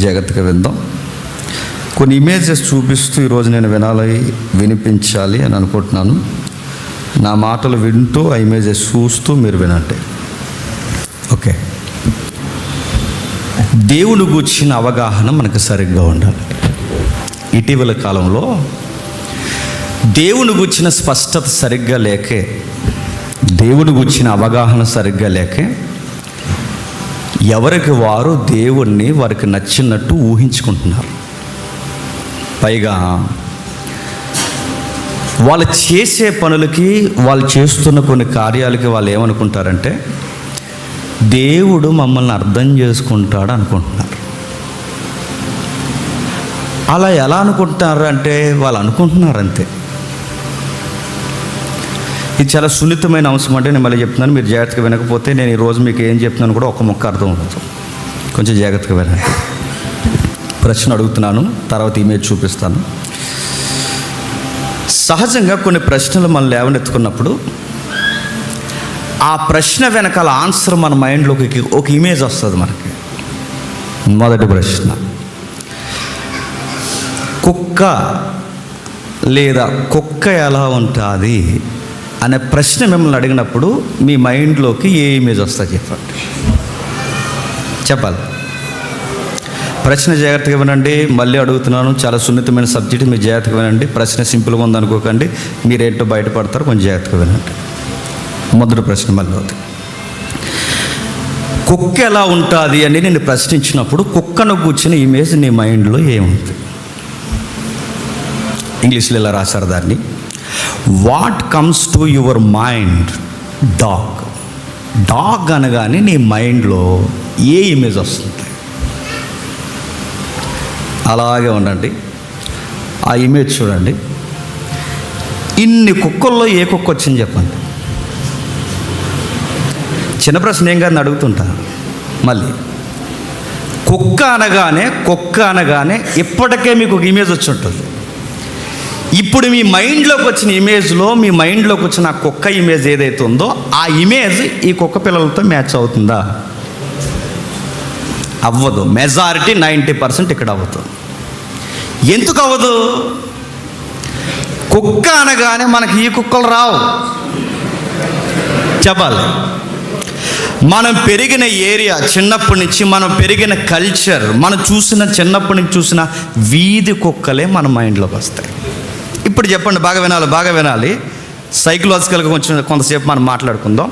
జాగ్రత్తగా విందాం. కొన్ని ఇమేజెస్ చూపిస్తూ ఈరోజు నేను వినిపించాలి అని అనుకుంటున్నాను. నా మాటలు వింటూ ఆ ఇమేజెస్ చూస్తూ మీరు వినండి. ఓకే. దేవుని గూర్చిన అవగాహన మనకు సరిగ్గా ఉండాలి. ఇటీవల కాలంలో దేవుని గూర్చిన స్పష్టత సరిగ్గా లేకే, దేవుని గూర్చిన అవగాహన సరిగ్గా లేకే ఎవరికి వారు దేవుణ్ణి వారికి నచ్చినట్టు ఊహించుకుంటున్నారు. పైగా వాళ్ళు చేసే పనులకి, వాళ్ళు చేస్తున్న కొన్ని కార్యాలకి వాళ్ళు ఏమనుకుంటారంటే దేవుడు మమ్మల్ని అర్థం చేసుకుంటాడు అనుకుంటున్నారు. అలా ఎలా అనుకుంటున్నారు అంటే వాళ్ళు అనుకుంటున్నారు అంతే. ఇది చాలా సున్నితమైన అంశం. అంటే నేను మళ్ళీ చెప్తున్నాను, మీరు జాగ్రత్తగా వినకపోతే నేను ఈరోజు మీకు ఏం చెప్తున్నాను కూడా ఒక మొక్క అర్థం అవుతుంది. కొంచెం జాగ్రత్తగా వినండి. ప్రశ్న అడుగుతున్నాను, తర్వాత ఇమేజ్ చూపిస్తాను. సహజంగా కొన్ని ప్రశ్నలు మనం లేవనెత్తుకున్నప్పుడు ఆ ప్రశ్న వెనకాల ఆన్సర్ మన మైండ్లోకి ఒక ఇమేజ్ వస్తుంది మనకి. మొదటి ప్రశ్న, కుక్క లేదా కుక్క ఎలా ఉంటుంది అనే ప్రశ్న మిమ్మల్ని అడిగినప్పుడు మీ మైండ్లోకి ఏ ఇమేజ్ వస్తుంది చెప్పండి. చెప్పాలి. ప్రశ్న జాగ్రత్తగా వినండి. మళ్ళీ అడుగుతున్నాను, చాలా సున్నితమైన సబ్జెక్ట్, మీరు జాగ్రత్తగా వినండి. ప్రశ్న సింపుల్గా ఉందనుకోకండి, మీరేంటో బయటపడతారు. కొంచెం జాగ్రత్తగా వినండి. మొదటి ప్రశ్న మళ్ళీ అవుతుంది, కుక్క ఎలా ఉంటుంది అని నేను ప్రశ్నించినప్పుడు కుక్కను కూర్చున్న ఇమేజ్ నీ మైండ్లో ఏముంది? ఇంగ్లీష్లో ఇలా రాశారు దాన్ని, what comes to your mind? Dog. Dog అనగానే నీ మైండ్లో ఏ ఇమేజ్ వస్తుంది? అలాగే ఉండండి, ఆ ఇమేజ్ చూడండి. ఇన్ని కుక్కల్లో ఏ కుక్క వచ్చింది చెప్పండి. చిన్న ప్రశ్న ఏం కాదని అడుగుతుంటా. మళ్ళీ కుక్క అనగానే ఇప్పటికే మీకు ఒక ఇమేజ్ వచ్చి ఉంటుంది. ఇప్పుడు మీ మైండ్లోకి వచ్చిన ఇమేజ్లో, మీ మైండ్లోకి వచ్చిన ఆ కుక్క ఇమేజ్ ఏదైతే ఉందో ఆ ఇమేజ్ ఈ కుక్క పిల్లలతో మ్యాచ్ అవుతుందా? అవ్వదు. మెజారిటీ 90% ఇక్కడ అవ్వదు. ఎందుకు అవ్వదు? కుక్క అనగానే మనకి ఈ కుక్కలు రావు. చెప్పాలి. మనం పెరిగిన ఏరియా, చిన్నప్పటి నుంచి మనం పెరిగిన కల్చర్, మనం చిన్నప్పటి నుంచి చూసిన వీధి కుక్కలే మన మైండ్లోకి వస్తాయి. ఇప్పుడు చెప్పండి, బాగా వినాలి. సైకలాజికల్గా కొంతసేపు మనం మాట్లాడుకుందాం.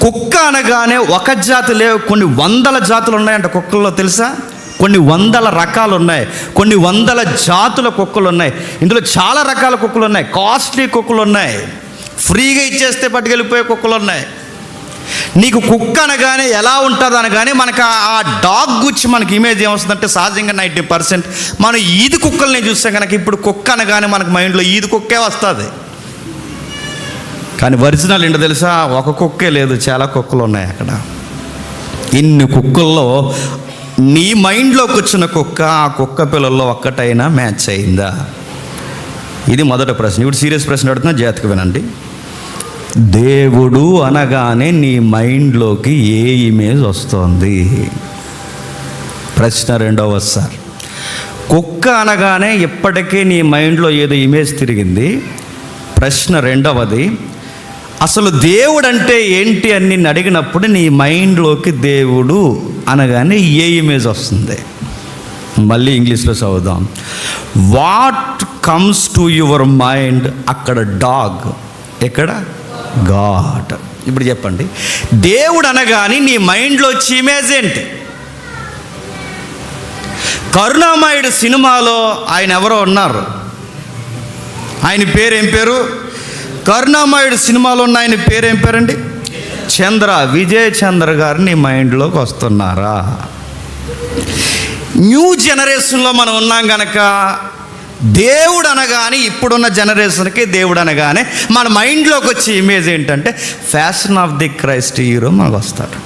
కుక్క అనగానే ఒక జాతి లేవు, కొన్ని వందల జాతులు ఉన్నాయంట కుక్కల్లో. తెలుసా? కొన్ని వందల రకాలు ఉన్నాయి, కొన్ని వందల జాతుల కుక్కలు ఉన్నాయి. ఇందులో చాలా రకాల కుక్కలు ఉన్నాయి. కాస్ట్లీ కుక్కలు ఉన్నాయి, ఫ్రీగా ఇచ్చేస్తే పట్టుకెళ్ళిపోయే కుక్కలు ఉన్నాయి. నీకు కుక్క అనగానే ఎలా ఉంటుంది అనగానే మనకు ఆ డాగ్ గురించి మనకి ఇమేజ్ ఏమొస్తుందంటే సహజంగా 90% మనం ఈది కుక్కల్ని చూస్తాం కనుక ఇప్పుడు కుక్క అనగానే మనకు మైండ్లో ఈది కుక్కే వస్తుంది. కానీ ఒరిజినల్ ఏంటో తెలుసా? ఒక కుక్కే లేదు, చాలా కుక్కలు ఉన్నాయి అక్కడ. ఇన్ని కుక్కల్లో నీ మైండ్లోకి వచ్చిన కుక్క ఆ కుక్క పిల్లల్లో ఒక్కటైనా మ్యాచ్ అయిందా? ఇది మొదటి ప్రశ్న. ఇప్పుడు సీరియస్ ప్రశ్న అడుగుతున్నా, జాగ్రత్తగా వినండి. దేవుడు అనగానే నీ మైండ్లోకి ఏ ఇమేజ్ వస్తుంది? ప్రశ్న రెండవసారి. కుక్క అనగానే ఇప్పటికే నీ మైండ్లో ఏదో ఇమేజ్ తిరిగింది. ప్రశ్న రెండవది, అసలు దేవుడు అంటే ఏంటి అని నిన్ను అడిగినప్పుడు నీ మైండ్లోకి దేవుడు అనగానే ఏ ఇమేజ్ వస్తుంది? మళ్ళీ ఇంగ్లీష్లో చదువుదాం. What comes to your mind? అక్కడ డాగ్, ఎక్కడ గాడ్. ఇప్పుడు చెప్పండి, దేవుడు అనగానే నీ మైండ్లో వచ్చే ఇమేజ్ ఏంటి? కరుణామయుడు సినిమాలో ఆయన ఎవరో ఉన్నారు, ఆయన పేరేం పేరు? కరుణామయుడు సినిమాలో ఉన్న ఆయన పేరేం పేరండి? విజయ్ చంద్ర గారు నీ మైండ్లోకి వస్తున్నారా? న్యూ జనరేషన్లో మనం ఉన్నాం కనుక దేవుడు అనగానే, ఇప్పుడున్న జనరేషన్కి దేవుడు అనగానే మన మైండ్లోకి వచ్చే ఇమేజ్ ఏంటంటే fashion of the Christ hero మనకు వస్తాడు.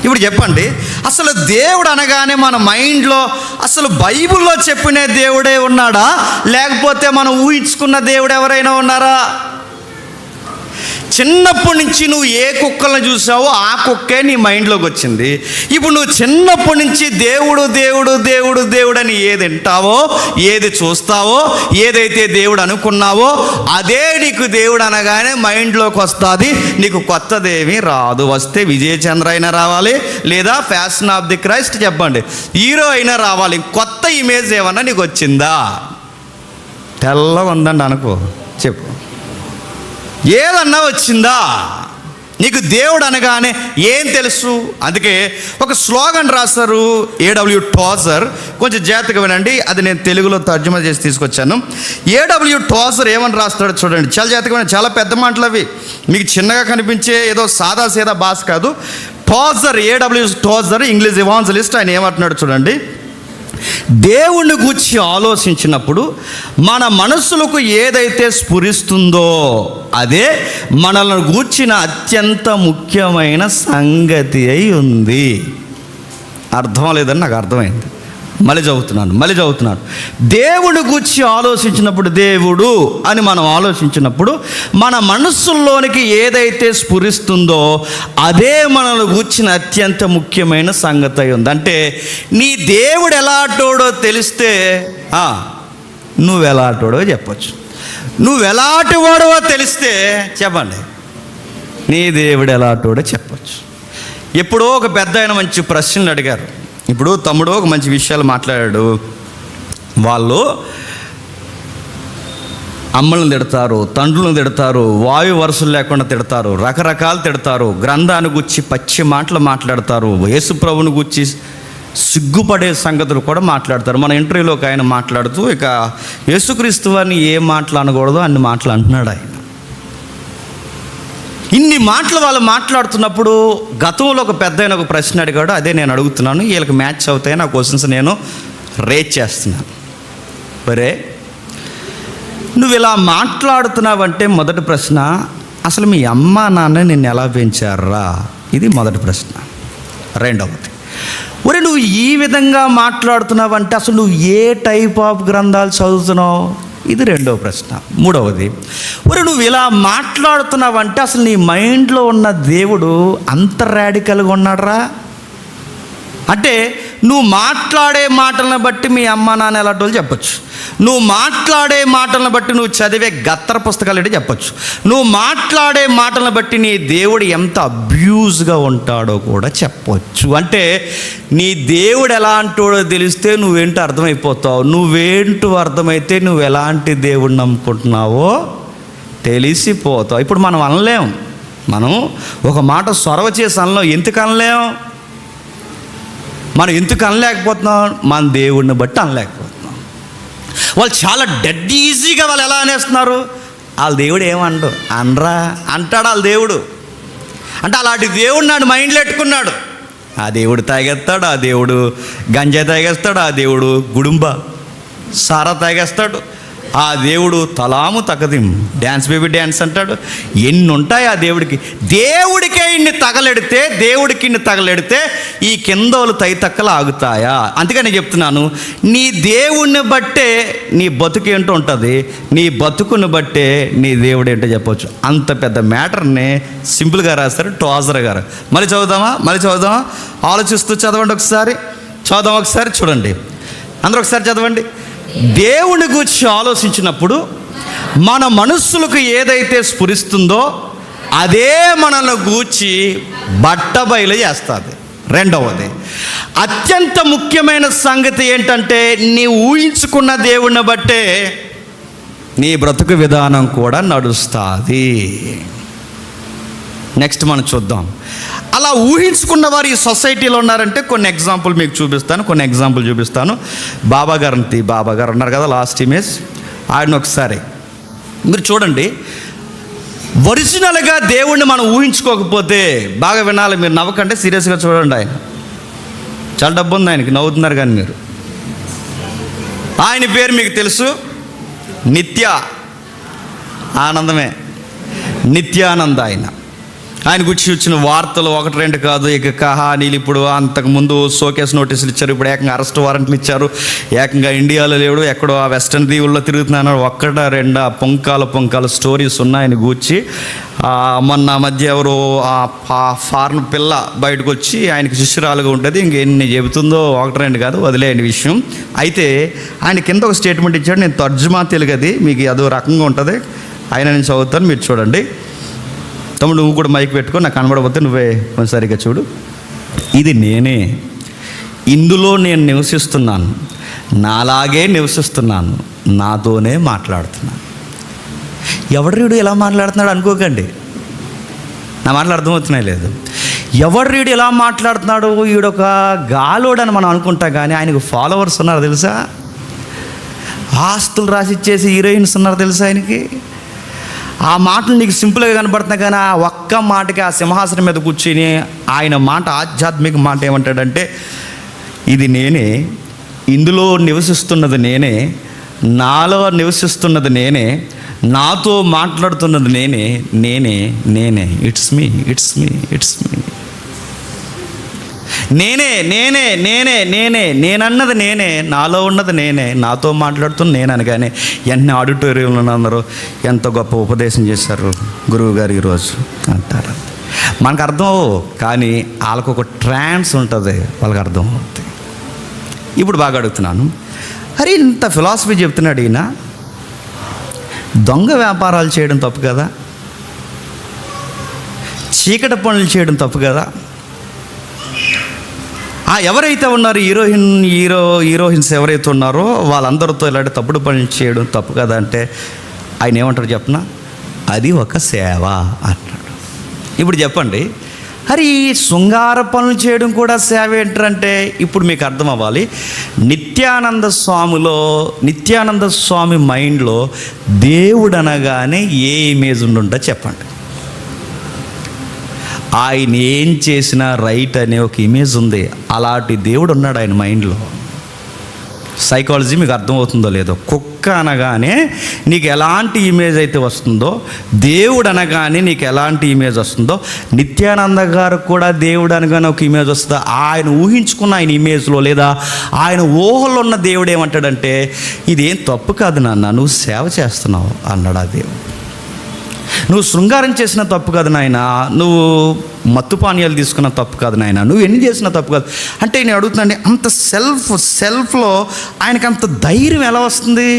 ఇప్పుడు చెప్పండి, అసలు దేవుడు అనగానే మన మైండ్లో అసలు బైబిల్లో చెప్పిన దేవుడే ఉన్నాడా, లేకపోతే మనం ఊహించుకున్న దేవుడు ఎవరైనా ఉన్నారా? చిన్నప్పటి నుంచి నువ్వు ఏ కుక్కలను చూసావో ఆ కుక్కే నీ మైండ్లోకి వచ్చింది. ఇప్పుడు నువ్వు చిన్నప్పటి నుంచి దేవుడు దేవుడు దేవుడు దేవుడు అని ఏది వింటావో, ఏది చూస్తావో, ఏదైతే దేవుడు అనుకున్నావో అదే నీకు దేవుడు అనగానే మైండ్లోకి వస్తుంది. నీకు కొత్తదేమీ రాదు. వస్తే విజయ్ చంద్ర అయినా రావాలి, లేదా ఫ్యాషన్ ఆఫ్ ది క్రైస్ట్ చెప్పండి హీరో అయినా రావాలి. కొత్త ఇమేజ్ ఏమన్నా నీకు వచ్చిందా? తెల్లగా ఉందండి అనుకో, చెప్పు, ఏదన్నా వచ్చిందా? నీకు దేవుడు అనగానే ఏం తెలుసు? అందుకే ఒక స్లోగన్ రాస్తారు ఏడబ్ల్యూ టోజర్. కొంచెం జాగ్రత్తగా వినండి, అది నేను తెలుగులో తర్జుమా చేసి తీసుకొచ్చాను. ఏడబ్ల్యూ టోజర్ ఏమని రాస్తాడో చూడండి, చాలా జాగ్రత్తగా వినండి. చాలా పెద్ద మాటలు అవి, మీకు చిన్నగా కనిపించే ఏదో సాదా సీదా భాష కాదు. టోజర్, ఏడబ్ల్యూ టోజర్, ఇంగ్లీష్ ఎవాంజలిస్ట్, ఆయన ఏమంటున్నాడు చూడండి. దేవుణ్ణి గూర్చి ఆలోచించినప్పుడు మన మనస్సులకు ఏదైతే స్ఫురిస్తుందో అదే మనల్ని గూర్చిన అత్యంత ముఖ్యమైన సంగతి అయి ఉంది. అర్థం లేదని నాకు అర్థమైంది. మళ్ళీ చదువుతున్నాను. దేవుని గూర్చి ఆలోచించినప్పుడు, దేవుడు అని మనం ఆలోచించినప్పుడు మన మనస్సుల్లోనికి ఏదైతే స్ఫురిస్తుందో అదే మనల్ని గూర్చిన అత్యంత ముఖ్యమైన సంగతి అయి ఉంది. అంటే నీ దేవుడు ఎలాంటోడో తెలిస్తే నువ్వు ఎలాంటోడో చెప్పచ్చు. నువ్వు ఎలాంటి వాడో తెలిస్తే చెప్పండి నీ దేవుడు ఎలాంటోడో చెప్పచ్చు. ఎప్పుడో ఒక పెద్ద ఆయన మంచి ప్రశ్నలు అడిగారు. ఇప్పుడు తమ్ముడు ఒక మంచి విషయాలు మాట్లాడాడు. వాళ్ళు అమ్మలను తిడతారు, తండ్రులను తిడతారు, వాయు వరుసలు లేకుండా తిడతారు, రకరకాలు తిడతారు, గ్రంథాన్ని గుచ్చి పచ్చి మాటలు మాట్లాడతారు, యేసు ప్రభువుని గుచ్చి సిగ్గుపడే సంగతులు కూడా మాట్లాడతారు. మన ఇంటర్వ్యూలో ఒక ఆయన మాట్లాడుతూ ఇక యేసుక్రీస్తు వారిని ఏ మాటలు అనకూడదో అన్ని మాటలు అంటున్నాడు ఆయన. ఇన్ని మాటలు వాళ్ళు మాట్లాడుతున్నప్పుడు గతంలో ఒక పెద్ద ఆయన ఒక ప్రశ్న అడిగాడు. అదే నేను అడుగుతున్నాను, వీళ్ళకి మ్యాచ్ అవుతాయి నా క్వశ్చన్స్ నేను రేట్ చేస్తున్నాను. సరే, నువ్వు ఇలా మాట్లాడుతున్నావంటే మొదటి ప్రశ్న, అసలు మీ అమ్మ నాన్న నిన్ను ఎలా పెంచారా? ఇది మొదటి ప్రశ్న. రెండవది, ఒరే నువ్వు ఈ విధంగా మాట్లాడుతున్నావంటే అసలు నువ్వు ఏ టైప్ ఆఫ్ గ్రంథాలు చదువుతున్నావు? ఇది రెండవ ప్రశ్న. మూడవది, ఒరే నువ్వు ఇలా మాట్లాడుతున్నావంటే అసలు నీ మైండ్లో ఉన్న దేవుడు అంత రాడికల్గా ఉన్నాడరా? అంటే నువ్వు మాట్లాడే మాటలను బట్టి మీ అమ్మ నాన్న ఎలాంటి వాళ్ళు చెప్పచ్చు. నువ్వు మాట్లాడే మాటలను బట్టి నువ్వు చదివే గత్తర పుస్తకాలు ఏంటి చెప్పచ్చు. నువ్వు మాట్లాడే మాటలను బట్టి నీ దేవుడు ఎంత అబ్యూజ్గా ఉంటాడో కూడా చెప్పవచ్చు. అంటే నీ దేవుడు ఎలాంటోడో తెలిస్తే నువ్వేంటో అర్థమైపోతావు. నువ్వేంటో అర్థమైతే నువ్వు ఎలాంటి దేవుడిని నమ్ముకుంటున్నావో తెలిసిపోతావు. ఇప్పుడు మనం అనలేం, మనం ఒక మాట సొరవ చేసి అనలేం. ఎందుకు అనలేం? మనం ఎందుకు అనలేకపోతున్నాం? మన దేవుడిని బట్టి అనలేకపోతున్నాం. వాళ్ళు చాలా డెడ్ ఈజీగా వాళ్ళు ఎలా అనేస్తున్నారు. వాళ్ళ దేవుడు ఏమండు అనరా అంటాడు వాళ్ళ దేవుడు. అంటే అలాంటి దేవుడు నాడు మైండ్లో పెట్టుకున్నాడు. ఆ దేవుడు తాగేస్తాడు, ఆ దేవుడు గంజాయి తాగేస్తాడు, ఆ దేవుడు గుడుంబ సారా తాగేస్తాడు, ఆ దేవుడు తలాము తకదిం డ్యాన్స్ బేబీ డ్యాన్స్ అంటాడు. ఎన్ని ఉంటాయి ఆ దేవుడికి. దేవుడికే ఇన్ని తగలెడితే ఈ కిందోలు తైతక్కలు ఆగుతాయా? అందుకని నేను చెప్తున్నాను, నీ దేవుణ్ణి బట్టే నీ బతుకేంటో ఉంటుంది, నీ బతుకుని బట్టే నీ దేవుడు ఏంటో చెప్పవచ్చు. అంత పెద్ద మ్యాటర్ని సింపుల్గా రాస్తారు టోజర్ గారు. మళ్ళీ చదువుదామా? ఆలోచిస్తూ చదవండి ఒకసారి. చూడండి, అందరూ ఒకసారి చదవండి. దేవుని గురించి ఆలోచించినప్పుడు మన మనస్సులకు ఏదైతే స్ఫురిస్తుందో అదే మనల్ని గూర్చి బట్టబయలు చేస్తుంది. రెండవది, అత్యంత ముఖ్యమైన సంగతి ఏంటంటే నీ ఊహించుకున్న దేవుణ్ణి బట్టే నీ బ్రతుకు విధానం కూడా నడుస్తుంది. నెక్స్ట్ మనం చూద్దాం. అలా ఊహించుకున్న వారు ఈ సొసైటీలో ఉన్నారంటే కొన్ని ఎగ్జాంపుల్ మీకు చూపిస్తాను. బాబా గారు ఉన్నారు కదా, లాస్ట్ ఇమేజ్ ఆయన ఒకసారి మీరు చూడండి. ఒరిజినల్గా దేవుణ్ణి మనం ఊహించుకోకపోతే, బాగా వినాలి, మీరు నవ్వకంటే సీరియస్గా చూడండి. ఆయన చాలా డబ్బు ఉంది ఆయనకి, నవ్వుతున్నారు కానీ మీరు. ఆయన పేరు మీకు తెలుసు, నిత్య ఆనందమే, నిత్యానంద. ఆయన ఆయన గురించి వచ్చిన వార్తలు 1-2 కాదు, ఇక కహానీలు. ఇప్పుడు అంతకుముందు షోకేస్ నోటీసులు ఇచ్చారు, ఇప్పుడు ఏకంగా అరెస్ట్ వారెంట్లు ఇచ్చారు. ఏకంగా ఇండియాలో లేడు, ఎక్కడో ఆ వెస్టర్న్ దీవుల్లో తిరుగుతున్నాను. 1-2 పొంకాల స్టోరీస్ ఉన్నాయి ఆయన గూర్చి. మొన్న మధ్య ఎవరో ఆ ఫారెన్ పిల్ల బయటకు వచ్చి ఆయనకి శిష్యురాలుగా ఉంటుంది. ఇంకెన్ని చెబుతుందో 1-2 కాదు, వదిలేని విషయం. అయితే ఆయన కింద ఒక స్టేట్మెంట్ ఇచ్చాడు. నేను తర్జుమా తెలుగు, అది మీకు అదో రకంగా ఉంటుంది. ఆయన నేను చదువుతాను, మీరు చూడండి. తమ్ముడు నువ్వు కూడా మైక్ పెట్టుకో, నాకు కనబడబోతే నువ్వే కొంచెం సరిగ్గా చూడు. ఇది నేనే, ఇందులో నేను నివసిస్తున్నాను, నాలాగే నివసిస్తున్నాను, నాతోనే మాట్లాడుతున్నాను. ఎవడ్రీడు ఎలా మాట్లాడుతున్నాడు అనుకోకండి, నా మాటలు అర్థమవుతున్నాయి లేదు. ఎవడ్రీడు ఎలా మాట్లాడుతున్నాడు, ఈడొక గాలోడని మనం అనుకుంటాం, కానీ ఆయనకు ఫాలోవర్స్ ఉన్నారు తెలుసా. ఆస్తులు రాసిచ్చేసి హీరోయిన్స్ ఉన్నారు తెలుసా ఆయనకి. ఆ మాటలు నీకు సింపుల్గా కనబడుతున్నాయి, కానీ ఆ ఒక్క మాటకి ఆ సింహాసనం మీద కూర్చుని ఆయన మాట, ఆధ్యాత్మిక మాట ఏమంటాడంటే, ఇది నేనే, ఇందులో నివసిస్తున్నది నేనే, నాలో నివసిస్తున్నది నేనే, నాతో మాట్లాడుతున్నది నేనే, నేనే నేనే it's me it's me it's me నేనే నేనే నేనే నేనే నేనన్నది నేనే, నాలో ఉన్నది నేనే, నాతో మాట్లాడుతున్న నేను అనగానే ఎన్ని ఆడిటోరియంలో అందరూ ఎంతో గొప్ప ఉపదేశం చేశారు గురువు గారు ఈరోజు అంటారు. మనకు అర్థం, కానీ వాళ్ళకు ఒక ట్రాన్స్ ఉంటుంది, వాళ్ళకి అర్థం అవుతుంది. ఇప్పుడు బాగా అడుగుతున్నాను, అరే ఇంత ఫిలాసఫీ చెప్తున్నాడు ఈయన, దొంగ వ్యాపారాలు చేయడం తప్పు కదా, చీకటి పనులు చేయడం తప్పు కదా, ఎవరైతే ఉన్నారు హీరోయిన్స్ ఎవరైతే ఉన్నారో వాళ్ళందరితో ఇలాంటి తప్పుడు పనులు చేయడం తప్పు కదా అంటే ఆయన ఏమంటారు చెప్పనా, అది ఒక సేవ అంటాడు. ఇప్పుడు చెప్పండి, అరే ఈ శృంగార పనులు చేయడం కూడా సేవ ఏంటంటే ఇప్పుడు మీకు అర్థం అవ్వాలి. నిత్యానంద స్వామి మైండ్లో దేవుడు అనగానే ఏ ఇమేజ్ ఉండుంటో చెప్పండి. ఆయన ఏం చేసినా రైట్ అనే ఒక ఇమేజ్ ఉంది. అలాంటి దేవుడు ఉన్నాడు ఆయన మైండ్లో. సైకాలజీ మీకు అర్థమవుతుందో లేదో. కుక్క అనగానే నీకు ఎలాంటి ఇమేజ్ అయితే వస్తుందో, దేవుడు అనగానే నీకు ఎలాంటి ఇమేజ్ వస్తుందో, నిత్యానంద గారు కూడా దేవుడు అనగానే ఒక ఇమేజ్ వస్తుందో. ఆయన ఊహించుకున్న ఆయన ఇమేజ్లో లేదా ఆయన ఊహలో ఉన్న దేవుడు ఏమంటాడంటే, ఇదేం తప్పు కాదు నాన్న, నువ్వు సేవ చేస్తున్నావు అన్నాడు ఆ దేవుడు. నువ్వు శృంగారం చేసిన తప్పు కాదు నాయన, నువ్వు మత్తు పానీయాలు తీసుకున్న తప్పు కాదు నాయన, నువ్వు ఎన్ని చేసిన తప్పు కాదు అంటే నేను అడుగుతున్నాండి, అంత సెల్ఫ్లో ఆయనకి అంత ధైర్యం ఎలా వస్తుంది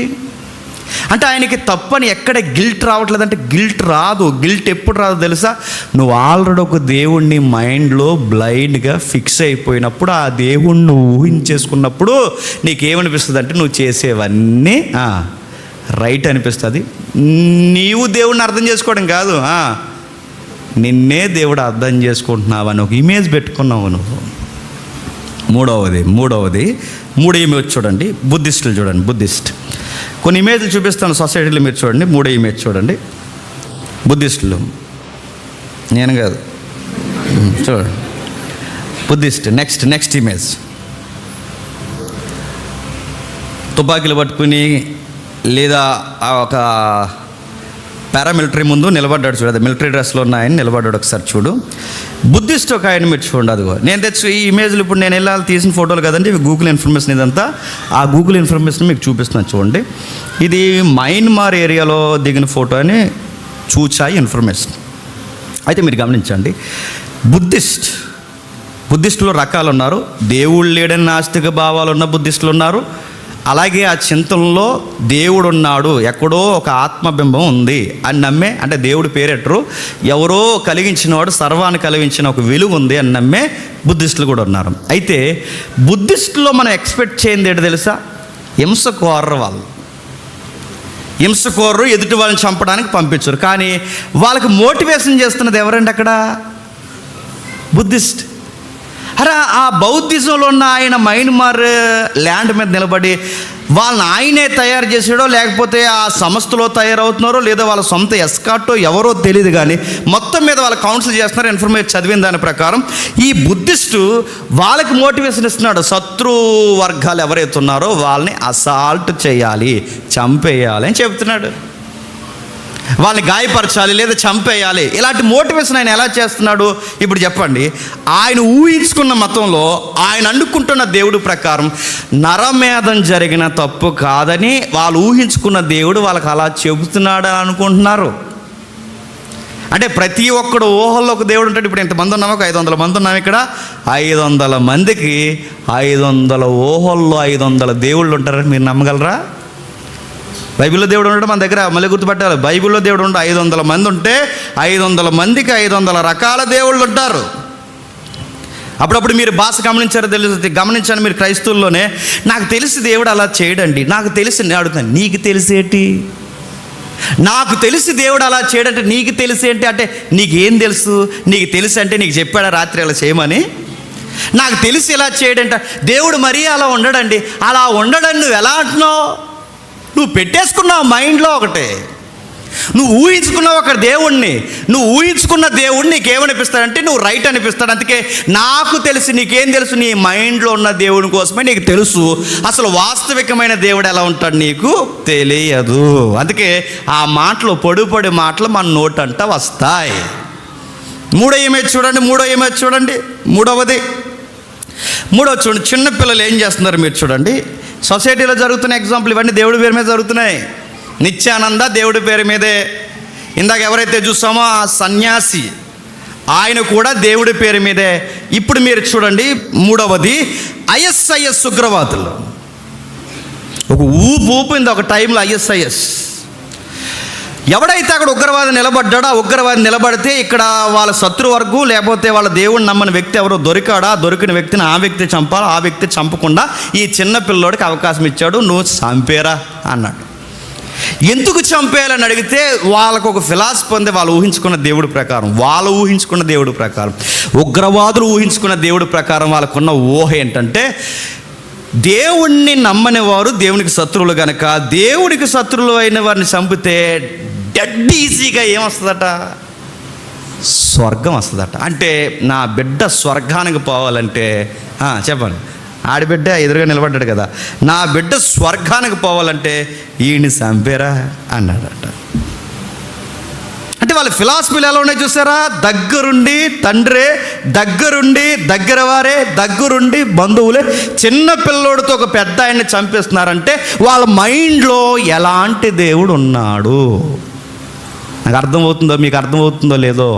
అంటే ఆయనకి తప్పని ఎక్కడ గిల్ట్ రావట్లేదంటే గిల్ట్ రాదు. గిల్ట్ ఎప్పుడు రాదు తెలుసా, నువ్వు ఆల్రెడీ ఒక దేవుణ్ణి మైండ్లో బ్లైండ్గా ఫిక్స్ అయిపోయినప్పుడు, ఆ దేవుణ్ణి ఊహించేసుకున్నప్పుడు నీకేమనిపిస్తుంది అంటే నువ్వు చేసేవన్నీ రైట్ అనిపిస్తుంది. నీవు దేవుడిని అర్థం చేసుకోవడం కాదు, నిన్నే దేవుడు అర్థం చేసుకుంటున్నావు అని ఒక ఇమేజ్ పెట్టుకున్నావు నువ్వు. మూడో ఇమేజ్ చూడండి, బుద్ధిస్టులు చూడండి. బుద్ధిస్ట్ కొన్ని ఇమేజ్లు చూపిస్తాను సొసైటీలో, మీరు చూడండి. మూడో ఇమేజ్ చూడండి, బుద్ధిస్టులు, నేను కాదు, చూడండి బుద్ధిస్ట్. నెక్స్ట్ ఇమేజ్, తుపాకీలు పట్టుకుని లేదా ఒక పారామిలిటరీ ముందు నిలబడ్డాడు చూడదు, మిలిటరీ డ్రెస్లో ఉన్న ఆయన నిలబడ్డాడు. ఒకసారి చూడు, బుద్ధిస్ట్ ఒక ఆయన మీరు చూడండి. అదిగో నేను తెచ్చు ఈ ఇమేజ్లు ఇప్పుడు నేను వెళ్ళాలి తీసిన ఫోటోలు కదండి, ఇవి గూగుల్ ఇన్ఫర్మేషన్. ఇదంతా ఆ గూగుల్ ఇన్ఫర్మేషన్ మీకు చూపిస్తున్నాను చూడండి. ఇది మయన్మార్ ఏరియాలో దిగిన ఫోటో అని చూచాయి ఇన్ఫర్మేషన్. అయితే మీరు గమనించండి, బుద్ధిస్టులో రకాలు ఉన్నారు. దేవుడు లేడని నాస్తిక భావాలు ఉన్న బుద్ధిస్టులు ఉన్నారు. అలాగే ఆ చింతనలో దేవుడు ఉన్నాడు, ఎక్కడో ఒక ఆత్మబింబం ఉంది అని నమ్మే, అంటే దేవుడి పేరెట్టరు, ఎవరో కలిగించినవాడు సర్వాన్ని కలిగించిన ఒక విలువ ఉంది అని నమ్మే బుద్ధిస్టులు కూడా ఉన్నారు. అయితే బుద్ధిస్టులో మనం ఎక్స్పెక్ట్ చేయండి ఏంటి తెలుసా, హింసకోరరు. వాళ్ళు హింసకోరరు, ఎదుటి వాళ్ళని చంపడానికి పంపించరు. కానీ వాళ్ళకి మోటివేషన్ చేస్తున్నది ఎవరండి అక్కడ, బుద్ధిస్ట్. అరే ఆ బౌద్ధిజంలో ఉన్న ఆయన మయన్మార్ ల్యాండ్ మీద నిలబడి వాళ్ళని ఆయనే తయారు చేసాడో లేకపోతే ఆ సంస్థలో తయారవుతున్నారో లేదా వాళ్ళ సొంత ఎస్కార్టో ఎవరో తెలియదు, కానీ మొత్తం మీద వాళ్ళు కౌన్సిల్ చేస్తున్నారు. ఇన్ఫర్మేషన్ చదివిన దాని ప్రకారం ఈ బుద్ధిస్టు వాళ్ళకి మోటివేషన్ ఇస్తున్నాడు. శత్రు వర్గాలు ఎవరైతే ఉన్నారో వాళ్ళని అసాల్ట్ చేయాలి, చంపేయాలి అని చెబుతున్నాడు. వాళ్ళని గాయపరచాలి లేదా చంపేయాలి, ఇలాంటి మోటివేషన్ ఆయన ఎలా చేస్తున్నాడు? ఇప్పుడు చెప్పండి. ఆయన ఊహించుకున్న మతంలో ఆయన అనుకుంటున్న దేవుడు ప్రకారం నరమేధం జరిగిన తప్పు కాదని వాళ్ళు ఊహించుకున్న దేవుడు వాళ్ళకి అలా చెబుతున్నాడని అనుకుంటున్నారు. అంటే ప్రతి ఒక్కడు ఊహల్లో ఒక దేవుడు ఉంటాడు. ఇప్పుడు ఎంతమంది ఉన్నామో, ఒక 500 మంది ఉన్నాము ఇక్కడ. 500 మందికి 500 ఊహల్లో 500 దేవుళ్ళు ఉంటారని మీరు నమ్మగలరా? బైబిల్లో దేవుడు ఉండడం మన దగ్గర మళ్ళీ గుర్తుపెట్టాలి. బైబిల్లో దేవుడు ఉంటే 500 మంది ఉంటే 500 మందికి 500 రకాల దేవుళ్ళు ఉంటారు. అప్పుడప్పుడు మీరు భాష గమనించాను మీరు క్రైస్తవుల్లోనే. నాకు తెలిసి దేవుడు అలా చేయడండి, నాకు తెలిసి. నేను అడుగుతాను, నీకు తెలిసేటి? నాకు తెలిసి దేవుడు అలా చేయడంటే నీకు తెలిసేంటి అంటే నీకేం తెలుసు? నీకు తెలుసు అంటే నీకు చెప్పాడా రాత్రి అలా చేయమని? నాకు తెలిసి ఇలా చేయడంట. దేవుడు మరీ అలా ఉండడండి. అలా ఉండడని నువ్వు ఎలా అంటున్నావు? నువ్వు పెట్టేసుకున్నావు మైండ్లో ఒకటే. నువ్వు ఊహించుకున్నావు ఒక దేవుణ్ణి. నువ్వు ఊహించుకున్న దేవుణ్ణి నీకేమనిపిస్తాడంటే నువ్వు రైట్ అనిపిస్తాడు. అందుకే నాకు తెలిసి, నీకేం తెలుసు? నీ మైండ్లో ఉన్న దేవుని కోసమే నీకు తెలుసు. అసలు వాస్తవికమైన దేవుడు ఎలా ఉంటాడు నీకు తెలియదు. అందుకే ఆ మాటలు, పొడి మాటలు మన నోటంట వస్తాయి. మూడో ఇమేజ్ చూడండి. మూడవది చూడండి. చిన్నపిల్లలు ఏం చేస్తున్నారు మీరు చూడండి. సొసైటీలో జరుగుతున్న ఎగ్జాంపుల్ ఇవన్నీ దేవుడి పేరు మీద జరుగుతున్నాయి. నిత్యానంద దేవుడి పేరు మీదే. ఇందాక ఎవరైతే చూసామో ఆ సన్యాసి, ఆయన కూడా దేవుడి పేరు మీదే. ఇప్పుడు మీరు చూడండి మూడవది, ISIS ఉగ్రవాదులు. ఒక ఊపింది ఒక టైంలో ISIS. ఎవడైతే అక్కడ ఉగ్రవాది నిలబడ్డాడో, ఆ ఉగ్రవాది నిలబడితే ఇక్కడ వాళ్ళ శత్రువర్గం లేకపోతే వాళ్ళ దేవుడిని నమ్మని వ్యక్తి ఎవరో దొరికాడా, దొరికిన వ్యక్తిని ఆ వ్యక్తి చంపాలి. ఆ వ్యక్తి చంపకుండా ఈ చిన్న పిల్లోడికి అవకాశం ఇచ్చాడు, నువ్వు చంపేరా అన్నాడు. ఎందుకు చంపేయాలని అడిగితే వాళ్ళకు ఒక ఫిలాసఫీ ఉంది. వాళ్ళు ఊహించుకున్న దేవుడి ప్రకారం, ఉగ్రవాదులు ఊహించుకున్న దేవుడి ప్రకారం వాళ్ళకున్న ఊహ ఏంటంటే, దేవుణ్ణి నమ్మని వారు దేవునికి శత్రువులు కనుక దేవుడికి శత్రువులు అయిన వారిని చంపితే డెడ్ ఈజీగా ఏమొస్తుందట? స్వర్గం వస్తుందట. అంటే నా బిడ్డ స్వర్గానికి పోవాలంటే చెప్పండి, ఆడిబిడ్డ ఎదురుగా నిలబడ్డాడు కదా, నా బిడ్డ స్వర్గానికి పోవాలంటే ఈయన్ని చంపేరా అన్నాడట. అంటే వాళ్ళ ఫిలాసఫీలు ఎలా ఉన్నాయి చూసారా? దగ్గరుండి తండ్రే, దగ్గరుండి దగ్గర వారే, దగ్గరుండి బంధువులే చిన్న పిల్లోడితో ఒక పెద్ద ఆయన్ని చంపేస్తున్నారంటే వాళ్ళ మైండ్లో ఎలాంటి దేవుడు ఉన్నాడు? నాకు అర్థమవుతుందో, మీకు అర్థమవుతుందో లేదో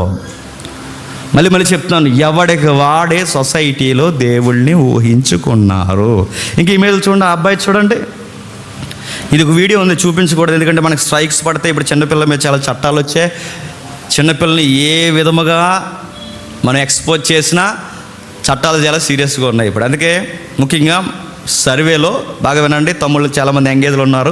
మళ్ళీ చెప్తున్నాను. ఎవడికి వాడే సొసైటీలో దేవుళ్ళని ఊహించుకున్నారు. ఇంక ఇమేజ్ చూడండి, ఆ అబ్బాయి చూడండి. ఇది ఒక వీడియో ఉంది, చూపించకూడదు ఎందుకంటే మనకు స్ట్రైక్స్ పడతాయి. ఇప్పుడు చిన్నపిల్లల మీద చాలా చట్టాలు వచ్చాయి. చిన్నపిల్లల్ని ఏ విధముగా మనం ఎక్స్పోజ్ చేసినా చట్టాలు చాలా సీరియస్గా ఉన్నాయి ఇప్పుడు. అందుకే ముఖ్యంగా సర్వేలో బాగా వినండి, తమ్ముళ్ళు చాలామంది ఎంగేజ్లు ఉన్నారు.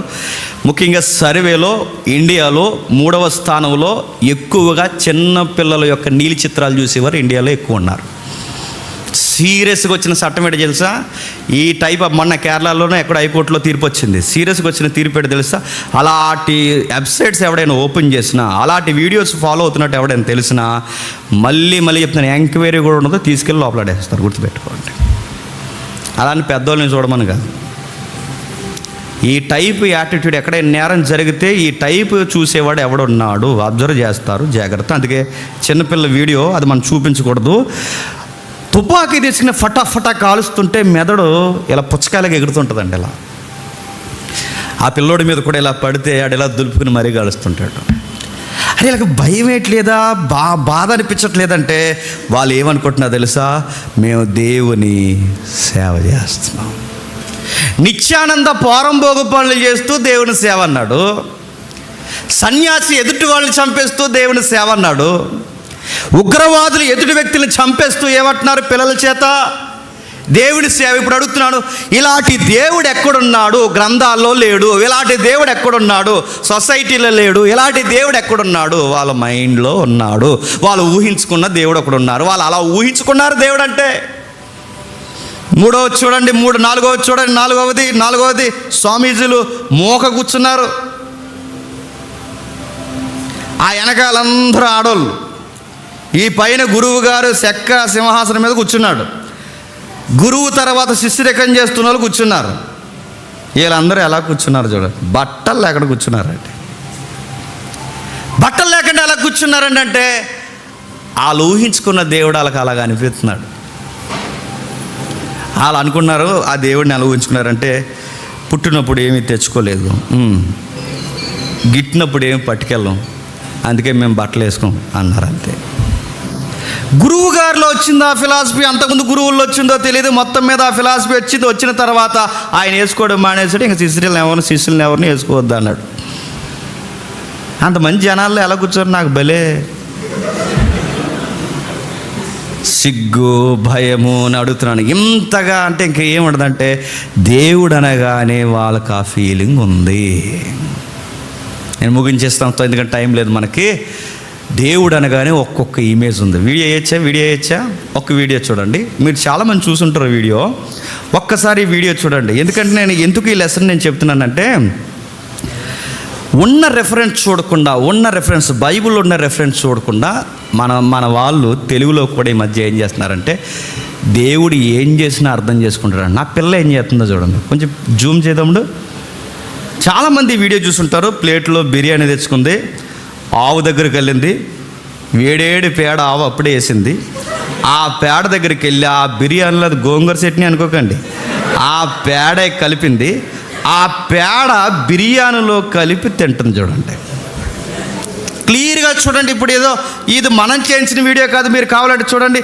ముఖ్యంగా సర్వేలో ఇండియాలో 3వ స్థానంలో ఎక్కువగా చిన్న పిల్లల యొక్క నీలి చిత్రాలు చూసేవారు ఇండియాలో ఎక్కువ ఉన్నారు. సీరియస్గా వచ్చిన చట్టం ఏంటో తెలుసా? ఈ టైప్ ఆఫ్ మొన్న కేరళలోనే ఎక్కడ హైకోర్టులో తీర్పు వచ్చింది. సీరియస్గా వచ్చిన తీర్పు ఏంటో తెలుసా? అలాంటి వెబ్సైట్స్ ఎవడైనా ఓపెన్ చేసినా, అలాంటి వీడియోస్ ఫాలో అవుతున్నట్టు ఎవడైనా తెలిసినా మళ్ళీ చెప్తున్నాను, ఎంక్వైరీ కూడా ఉండదో, తీసుకెళ్ళి లోపలాడేస్తారు. గుర్తుపెట్టుకోండి. అలాని పెద్దోళ్ళని చూడమని కాదు. ఈ టైప్ యాటిట్యూడ్ ఎక్కడైనా నేరం జరిగితే ఈ టైప్ చూసేవాడు ఎవడున్నాడు అబ్జర్వ్ చేస్తారు, జాగ్రత్త. అందుకే చిన్నపిల్ల వీడియో అది మనం చూపించకూడదు. తుపాకీ తీసుకుని ఫటాఫటా కాలుస్తుంటే మెదడు ఇలా పుచ్చకాయలాగా ఎగురుతుంటుందండి. ఇలా ఆ పిల్లోడి మీద కూడా ఇలా పడితే ఆడు ఇలా దులుపుకుని మరీ కాలుస్తుంటాడు. అరే ఇలా భయం వేయట్లేదా, బాధ అనిపించట్లేదంటే వాళ్ళు ఏమనుకుంటున్నారు తెలుసా? మేము దేవుని సేవ చేస్తున్నాం. నిత్యానంద పోరంబోగు పనులు చేస్తూ దేవుని సేవ అన్నాడు. సన్యాసి ఎదుటి వాళ్ళని చంపేస్తూ దేవుని సేవ అన్నాడు. ఉగ్రవాదులు ఎదుటి వ్యక్తులను చంపేస్తూ ఏమంటున్నారు? పిల్లల చేత దేవుని సేవ. ఇప్పుడు అడుగుతున్నాను, ఇలాంటి దేవుడు ఎక్కడున్నాడు? గ్రంథాల్లో లేడు. ఇలాంటి దేవుడు ఎక్కడున్నాడు? సొసైటీలో లేడు. ఇలాంటి దేవుడు ఎక్కడున్నాడు? వాళ్ళ మైండ్లో ఉన్నాడు. వాళ్ళు ఊహించుకున్న దేవుడు ఒకడున్నారు. వాళ్ళు అలా ఊహించుకున్నారు దేవుడు అంటే. మూడవది చూడండి, నాలుగవది చూడండి. నాలుగవది స్వామీజీలు మోక కూర్చున్నారు. ఆ వెనకాలందరూ ఆడోళ్ళు, ఈ పైన గురువు గారు చెక్క సింహాసనం మీద కూర్చున్నాడు. గురువు తర్వాత శిష్యరికం చేస్తున్న వాళ్ళు కూర్చున్నారు. వీళ్ళందరూ ఎలా కూర్చున్నారు చూడండి, బట్టలు ఎక్కడ కూర్చున్నారండి. బట్టలు లేకుండా ఎలా కూర్చున్నారండి అంటే వాళ్ళు ఊహించుకున్న దేవుడు వాళ్ళకి అలాగ అనిపిస్తున్నాడు. వాళ్ళు అనుకున్నారు ఆ దేవుడిని ఎలా ఊహించుకున్నారంటే పుట్టినప్పుడు ఏమీ తెచ్చుకోలేదు, గిట్టినప్పుడు ఏమి పట్టుకెళ్ళాం, అందుకే మేము బట్టలు వేసుకోం అన్నారు. అంతే. గురువు గారిలో వచ్చింది ఆ ఫిలాసఫీ, అంతకుముందు గురువుల్లో వచ్చిందో తెలియదు. మొత్తం మీద ఆ ఫిలాసఫీ వచ్చిన తర్వాత ఆయన వేసుకోవడం మానేసాడు. ఇంకా శిష్యులను ఎవరిని వేసుకోవద్దు అన్నాడు. అంతమంది జనాల్లో ఎలా కూర్చోరు నాకు భలే సిగ్గు భయము అని అడుగుతున్నాను. ఇంతగా అంటే ఇంకేముండదంటే దేవుడు అనగానే వాళ్ళకి ఆ ఫీలింగ్ ఉంది. నేను ముగించేస్తాను ఎందుకంటే టైం లేదు మనకి. దేవుడు అనగానే ఒక్కొక్క ఇమేజ్ ఉంది. వీడియో వేయచ్చా ఒక్క వీడియో చూడండి. మీరు చాలామంది చూసుంటారు వీడియో. ఒక్కసారి వీడియో చూడండి. ఎందుకంటే నేను ఎందుకు ఈ లెసన్ నేను చెప్తున్నానంటే ఉన్న రెఫరెన్స్ బైబిల్లో ఉన్న రెఫరెన్స్ చూడకుండా మన వాళ్ళు తెలుగులో కూడా ఈ మధ్య ఏం చేస్తున్నారంటే దేవుడు ఏం చేసినా అర్థం చేసుకుంటారు. నా పిల్ల ఏం చేస్తుందో చూడండి, కొంచెం జూమ్ చేద్దాము. చాలామంది వీడియో చూసుంటారు. ప్లేట్లో బిర్యానీ తెచ్చుకుంది, ఆవు దగ్గరికి వెళ్ళింది, వేడేడి పేడ ఆవు అప్పుడే వేసింది. ఆ పేడ దగ్గరికి వెళ్ళి ఆ బిర్యానీలో అది గోంగూర చట్నీ అనుకోకండి, ఆ పేడ కలిపింది. ఆ పేడ బిర్యానీలో కలిపి తింటుంది చూడండి. క్లియర్గా చూడండి. ఇప్పుడు ఏదో ఇది మనం చేయించిన వీడియో కాదు, మీరు కావాలంటే చూడండి.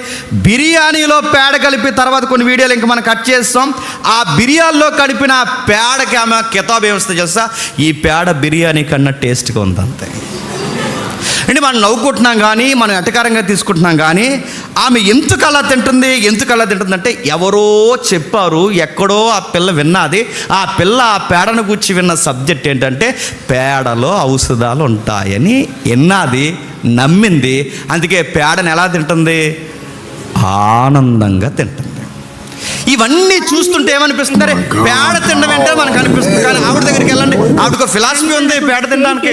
బిర్యానీలో పేడ కలిపి తర్వాత కొన్ని వీడియోలు ఇంకా మనం కట్ చేస్తాం. ఆ బిర్యానీలో కలిపిన పేడకి ఆమె కితాబ్ ఏమొస్తుంది తెలుసా? ఈ పేడ బిర్యానీ కన్నా టేస్ట్గా ఉంది. అంతే అంటే మనం నవ్వుకుంటున్నాం కానీ మనం ఎటకారంగా తీసుకుంటున్నాం కానీ ఆమె ఎందుకు అలా తింటుంది అంటే ఎవరో చెప్పారు, ఎక్కడో ఆ పిల్ల విన్నది. ఆ పిల్ల ఆ పేడను గురించి విన్న సబ్జెక్ట్ ఏంటంటే పేడలో ఔషధాలు ఉంటాయని విన్నది, నమ్మింది. అందుకే పేడను ఎలా తింటుంది? ఆనందంగా తింటుంది. ఇవన్నీ చూస్తుంటే ఏమనిపిస్తుంది? అరే పేడ తినడం అంటే మనకు అనిపిస్తుంది. కానీ ఆవిడ దగ్గరికి వెళ్ళండి, ఆవిడకు ఫిలాసఫీ ఉంది పేడ తినడానికి.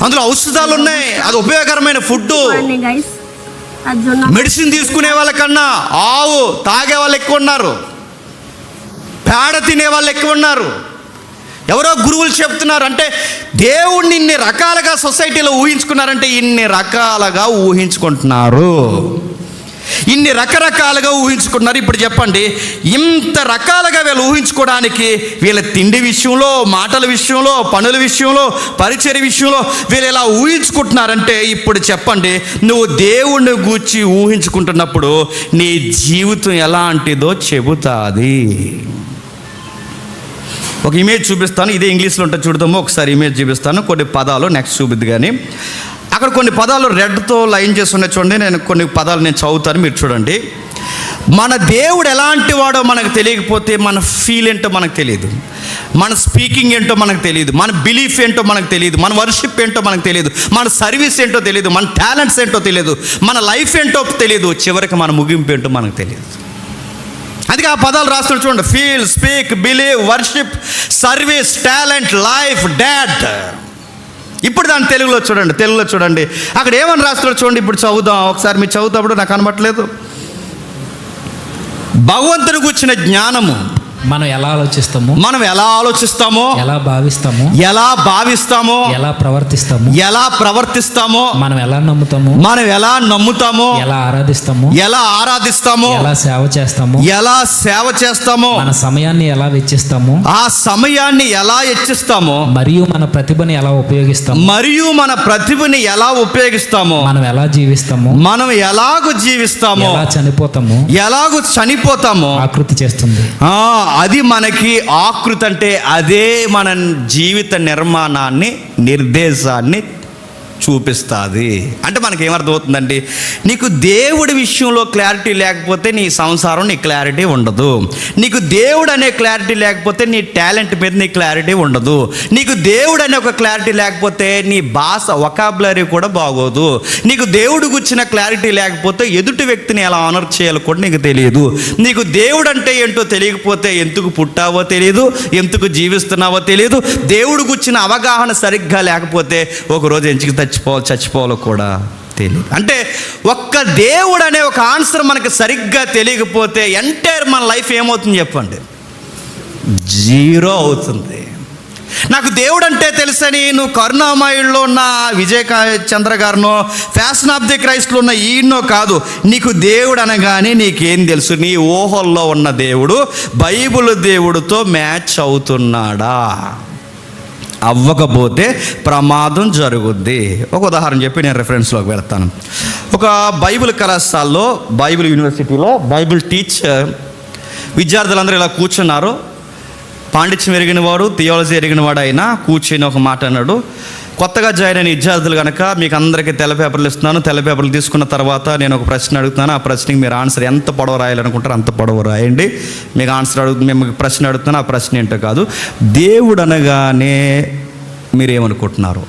అందులో ఔషధాలు ఉన్నాయి, అది ఉపయోగకరమైన ఫుడ్. మెడిసిన్ తీసుకునే వాళ్ళకన్నా ఆవు తాగే వాళ్ళు ఎక్కువ ఉన్నారు, పేడ తినే వాళ్ళు ఎక్కువ ఉన్నారు. ఎవరో గురువులు చెప్తున్నారు. అంటే దేవుణ్ణి ఇన్ని రకాలుగా సొసైటీలో ఊహించుకున్నారంటే ఇన్ని రకాలుగా ఊహించుకుంటున్నారు, ఇన్ని రకరకాలుగా ఊహించుకుంటున్నారు. ఇప్పుడు చెప్పండి, ఇంత రకాలుగా వీళ్ళు ఊహించుకోవడానికి వీళ్ళ తిండి విషయంలో, మాటల విషయంలో, పనుల విషయంలో, పరిచర్య విషయంలో వీళ్ళు ఎలా ఊహించుకుంటున్నారంటే ఇప్పుడు చెప్పండి, నువ్వు దేవుణ్ణి గూర్చి ఊహించుకుంటున్నప్పుడు నీ జీవితం ఎలాంటిదో చెబుతాది. ఒక ఇమేజ్ చూపిస్తాను, ఇదే ఇంగ్లీష్లో ఉంటుంది చూడతాము. ఒకసారి ఇమేజ్ చూపిస్తాను, కొన్ని పదాలు నెక్స్ట్ చూపిద్ది. కానీ అక్కడ కొన్ని పదాలు రెడ్తో లైన్ చేసి ఉన్నాయి చూడండి. నేను కొన్ని పదాలు నేను చదువుతాను, మీరు చూడండి. మన దేవుడు ఎలాంటి వాడో మనకు తెలియకపోతే మన ఫీల్ ఏంటో మనకు తెలియదు, మన స్పీకింగ్ ఏంటో మనకు తెలియదు, మన బిలీఫ్ ఏంటో మనకు తెలియదు, మన వర్షిప్ ఏంటో మనకు తెలియదు, మన సర్వీస్ ఏంటో తెలియదు, మన టాలెంట్స్ ఏంటో తెలియదు, మన లైఫ్ ఏంటో తెలియదు, చివరికి మన ముగింపు ఏంటో మనకు తెలియదు. అందుకే ఆ పదాలు రాస్తాడు చూడండి: feel, speak, believe, worship, service, talent, life, dot. ఇప్పుడు దాని తెలుగులో చూడండి అక్కడ ఏమని రాస్తాడో చూడండి. ఇప్పుడు చదువుదాం ఒకసారి. మీరు చదువుతాప్పుడు నాకు కనబట్టలేదు. భగవంతుని గురించిన జ్ఞానము మనం ఎలా ఆలోచిస్తాము, ఎలా భావిస్తాము, ఎలా ప్రవర్తిస్తామో, మనం ఎలా నమ్ముతామో, ఎలా ఆరాధిస్తామో, ఎలా సేవ చేస్తామో, మన సమయాన్ని ఎలా వెచ్చిస్తామో, ఆ సమయాన్ని ఎలా వెచ్చిస్తామో, మరియు మన ప్రతిభని ఎలా ఉపయోగిస్తామో, మనం ఎలాగో జీవిస్తామో, ఎలాగో చనిపోతామో ఆకృతి చేస్తుంది. అది మనకి ఆకృతి అంటే అదే మన జీవిత నిర్మాణాన్ని, నిర్దేశాన్ని చూపిస్తుంది. అంటే మనకి ఏమర్థమవుతుందండి, నీకు దేవుడి విషయంలో క్లారిటీ లేకపోతే నీ సంసారం నీ క్లారిటీ ఉండదు, నీకు దేవుడు అనే క్లారిటీ లేకపోతే నీ టాలెంట్ మీద నీ క్లారిటీ ఉండదు, నీకు దేవుడు అనే ఒక క్లారిటీ లేకపోతే నీ భాష వొకాబులరీ కూడా బాగోదు, నీకు దేవుడు గురించిన క్లారిటీ లేకపోతే ఎదుటి వ్యక్తిని ఎలా ఆనర్ చేయాలో కూడా నీకు తెలియదు, నీకు దేవుడు అంటే ఏంటో తెలియకపోతే ఎందుకు పుట్టావో తెలియదు, ఎందుకు జీవిస్తున్నావో తెలియదు, దేవుడు గురించిన అవగాహన సరిగ్గా లేకపోతే ఒకరోజు ఎంచుకు చచ్చిపోవాలో కూడా తెలియదు. అంటే ఒక్క దేవుడు అనే ఒక ఆన్సర్ మనకి సరిగ్గా తెలియకపోతే ఎంటైర్ మన లైఫ్ ఏమవుతుంది చెప్పండి? జీరో అవుతుంది. నాకు దేవుడు అంటే తెలుసని నువ్వు కరుణామయుల్లో ఉన్న విజయ్ చంద్ర గారినో, ఫ్యాషన్ ఆఫ్ ది క్రైస్ట్లో ఉన్న ఈయనో కాదు. నీకు దేవుడు అనగానే నీకేం తెలుసు? నీ ఊహల్లో ఉన్న దేవుడు బైబిల్ దేవుడితో మ్యాచ్ అవుతున్నాడా? అవ్వకపోతే ప్రమాదం జరుగుద్ది. ఒక ఉదాహరణ చెప్పి నేను రెఫరెన్స్లోకి వెళ్తాను. ఒక బైబిల్ కళాశాలలో, బైబిల్ యూనివర్సిటీలో బైబిల్ టీచర్ విద్యార్థులందరూ ఇలా కూర్చున్నారు. పాండిత్యం ఎరిగినవాడు, థియాలజీ ఎరిగినవాడు అయినా కూర్చొని ఒక మాట అన్నాడు. కొత్తగా జాయిన్ అయిన విద్యార్థులు కనుక మీకు అందరికీ తెల్ల పేపర్లు ఇస్తున్నాను. తెల్ల పేపర్లు తీసుకున్న తర్వాత నేను ఒక ప్రశ్న అడుగుతున్నాను. ఆ ప్రశ్నకి మీరు ఆన్సర్ ఎంత పొడవు రాయాలనుకుంటారో అంత పొడవు రాయండి. మీకు ఆన్సర్ మేము ప్రశ్న అడుగుతున్నాను. ఆ ప్రశ్న ఏంటో కాదు, దేవుడు అనగానే మీరేమనుకుంటున్నారు,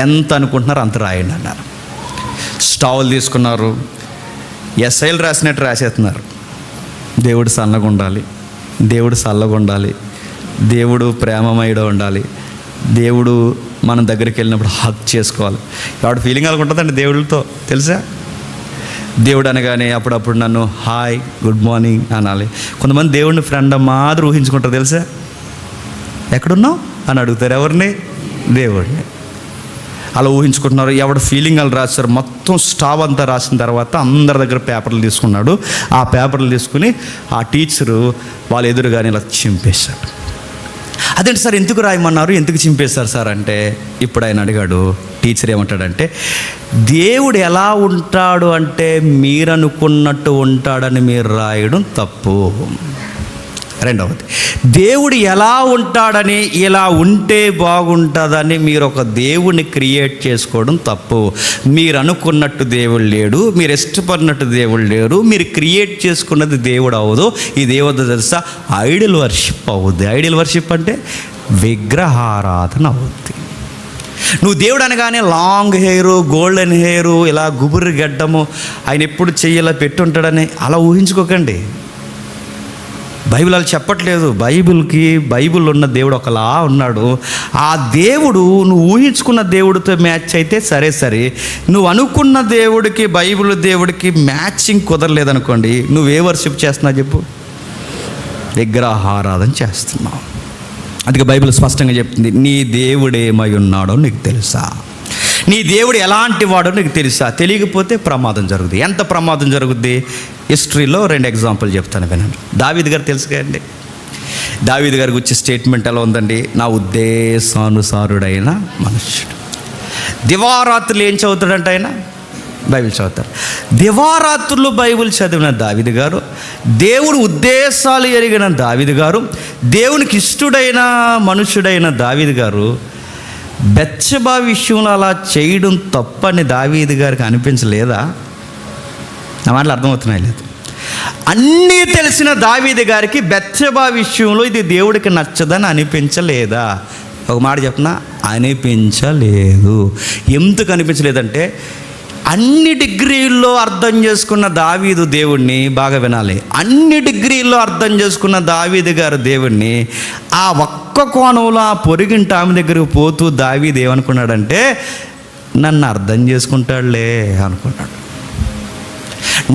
ఎంత అనుకుంటున్నారు అంత రాయండి అన్నారు. స్టవ్లు తీసుకున్నారు, ఎస్ఐలు రాసినట్టు రాసేస్తున్నారు. దేవుడు సన్నగా ఉండాలి, దేవుడు చల్లగా ఉండాలి, దేవుడు ప్రేమమయుడు ఉండాలి, దేవుడు మనం దగ్గరికి వెళ్ళినప్పుడు హక్ చేసుకోవాలి. ఎవడు ఫీలింగ్ అలాగ ఉంటుందండి దేవుడితో, తెలుసా? దేవుడు అనగానే అప్పుడప్పుడు నన్ను హాయ్ గుడ్ మార్నింగ్ అనాలి. కొంతమంది దేవుడిని ఫ్రెండ్ మాదిరి ఊహించుకుంటారు, తెలుసా? ఎక్కడున్నావు అని అడుగుతారు. ఎవరిని? దేవుడిని. అలా ఊహించుకుంటున్నారు. ఎవడు ఫీలింగ్ అలా రాస్తారు. మొత్తం స్టాఫ్ అంతా రాసిన తర్వాత అందరి దగ్గర పేపర్లు తీసుకున్నాడు. ఆ పేపర్లు తీసుకుని ఆ టీచరు వాళ్ళ ఎదురుగానే ఇలా చింపేశాడు. అదేంటి సార్ ఎందుకు రాయమన్నారు, ఎందుకు చింపేశారు సార్ అంటే, ఇప్పుడు ఆయన అడిగాడు. టీచర్ ఏమంటాడంటే, దేవుడు ఎలా ఉంటాడు అంటే మీరు అనుకున్నట్టు ఉంటాడని మీరు రాయడం తప్పు. రెండవది, దేవుడు ఎలా ఉంటాడని ఇలా ఉంటే బాగుంటుందని మీరు ఒక దేవుడిని క్రియేట్ చేసుకోవడం తప్పు. మీరు అనుకున్నట్టు దేవుడు లేడు, మీరు ఇష్టపడినట్టు దేవుడు లేడు, మీరు క్రియేట్ చేసుకున్నది దేవుడు అవ్వదు. ఇది ఏవద్దో తెలుసా? ఐడల్ వర్షిప్ అవుద్ది. ఐడల్ వర్షిప్ అంటే విగ్రహారాధన అవుద్ది. నువ్వు దేవుడు అనగానే లాంగ్ హెయిరు, గోల్డెన్ హెయిరు, ఇలా గుబురు గడ్డము, ఆయన ఎప్పుడు చెయ్యిలా పెట్టుంటాడని అలా ఊహించుకోకండి. బైబిల్ అలా చెప్పట్లేదు. బైబిల్ ఉన్న దేవుడు ఒకలా ఉన్నాడు. ఆ దేవుడు నువ్వు ఊహించుకున్న దేవుడితో మ్యాచ్ అయితే సరే, నువ్వు అనుకున్న దేవుడికి బైబిల్ దేవుడికి మ్యాచింగ్ కుదరలేదనుకోండి, నువ్వే వర్షిప్ చేస్తున్నావు చెప్పు? విగ్రహారాధన చేస్తున్నావు. అందుకే బైబిల్ స్పష్టంగా చెప్తుంది, నీ దేవుడేమై ఉన్నాడో నీకు తెలుసా? నీ దేవుడు ఎలాంటి వాడో నీకు తెలుసా? తెలియకపోతే ప్రమాదం జరుగుతుంది. ఎంత ప్రమాదం జరుగుద్ది? హిస్టరీలో 2 ఎగ్జాంపుల్ చెప్తాను, వినండి. దావీదు గారు తెలుసు కదండి. దావీదు గారికి వచ్చే స్టేట్మెంట్ ఎలా ఉందండి? నా ఉద్దేశానుసారుడైన మనుష్యుడు. దివారాత్రులు ఏం చదువుతాడంటే ఆయన బైబిల్ చదువుతారు. దివారాత్రులు బైబిల్ చదివిన దావీదు గారు, దేవుడు ఉద్దేశాలు ఎరిగిన దావీదు గారు, దేవునికి ఇష్టడైన మనుష్యుడైన దావీదు గారు బెత్షెబా విషయంలో అలా చేయడం తప్పని దావీదు గారికి అనిపించలేదా? నా మాటలు అర్థమవుతున్నాయి లేదు? అన్నీ తెలిసిన దావీదు గారికి బెత్షెబా విషయంలో ఇది దేవుడికి నచ్చదని అనిపించలేదా? ఒక మాట చెప్పనా, అనిపించలేదు. ఎందుకు అనిపించలేదంటే, అన్ని డిగ్రీల్లో అర్థం చేసుకున్న దావీదు దేవుణ్ణి బాగా వినాలి. అన్ని డిగ్రీల్లో అర్థం చేసుకున్న దావీదు గారు దేవుణ్ణి ఆ ఒక్క కోణంలో ఆ పొరిగింటి ఆమె దగ్గరకు పోతూ దావీదు ఏమనుకున్నాడంటే, నన్ను అర్థం చేసుకుంటాడులే అనుకున్నాడు.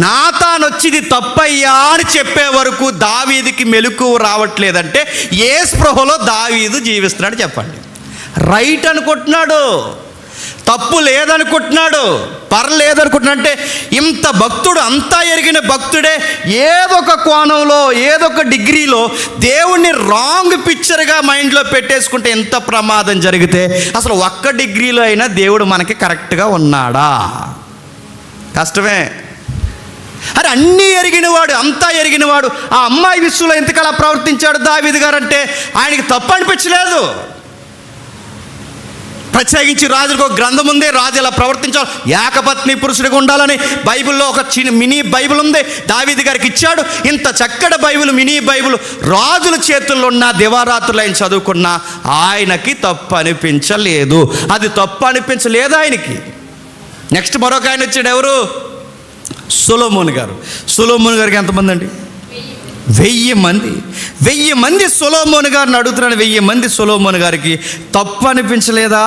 నాతాను వచ్చింది తప్పయ్యా అని చెప్పే వరకు దావీదుకి మెలకువ రావట్లేదంటే ఏ స్పృహలో దావీదు జీవిస్తున్నాడు చెప్పండి? రైట్ అనుకుంటున్నాడు, తప్పు లేదనుకుంటున్నాడు, పర్లేదనుకుంటున్నాడు. అంటే ఇంత భక్తుడు, అంతా ఎరిగిన భక్తుడే ఏదో ఒక కోణంలో ఏదో ఒక డిగ్రీలో దేవుణ్ణి రాంగ్ పిక్చర్గా మైండ్లో పెట్టేసుకుంటే ఎంత ప్రమాదం జరిగితే, అసలు ఒక్క డిగ్రీలో అయినా దేవుడు మనకి కరెక్ట్గా ఉన్నాడా? కష్టమే. అరే అన్నీ ఎరిగినవాడు, అంతా ఎరిగినవాడు ఆ అమ్మాయి విషయంలో ఎంతకలా ప్రవర్తించాడు దావీదు గారు అంటే ఆయనకి తప్పు అనిపించలేదు. ప్రత్యేకించి రాజులకు ఒక గ్రంథం ఉంది, రాజు ఎలా ప్రవర్తించాలి, ఏకపత్ని పురుషుడిగా ఉండాలని బైబిల్లో ఒక మినీ బైబిల్ ఉంది, దావీదు గారికి ఇచ్చాడు. ఇంత చక్కటి బైబిల్, మినీ బైబిల్ రాజుల చేతుల్లో ఉన్న దివారాత్రులు ఆయన చదువుకున్న ఆయనకి తప్పు అనిపించలేదు. అది తప్పు అనిపించలేదు ఆయనకి. నెక్స్ట్ మరొక ఆయన వచ్చాడు, ఎవరు? సొలొమోను గారు. సొలొమోను గారికి ఎంతమంది అండి? 1000 మంది. 1000 మంది సొలొమోను గారిని అడుగుతున్నాను. 1000 మంది సొలొమోను గారికి తప్పు అనిపించలేదా?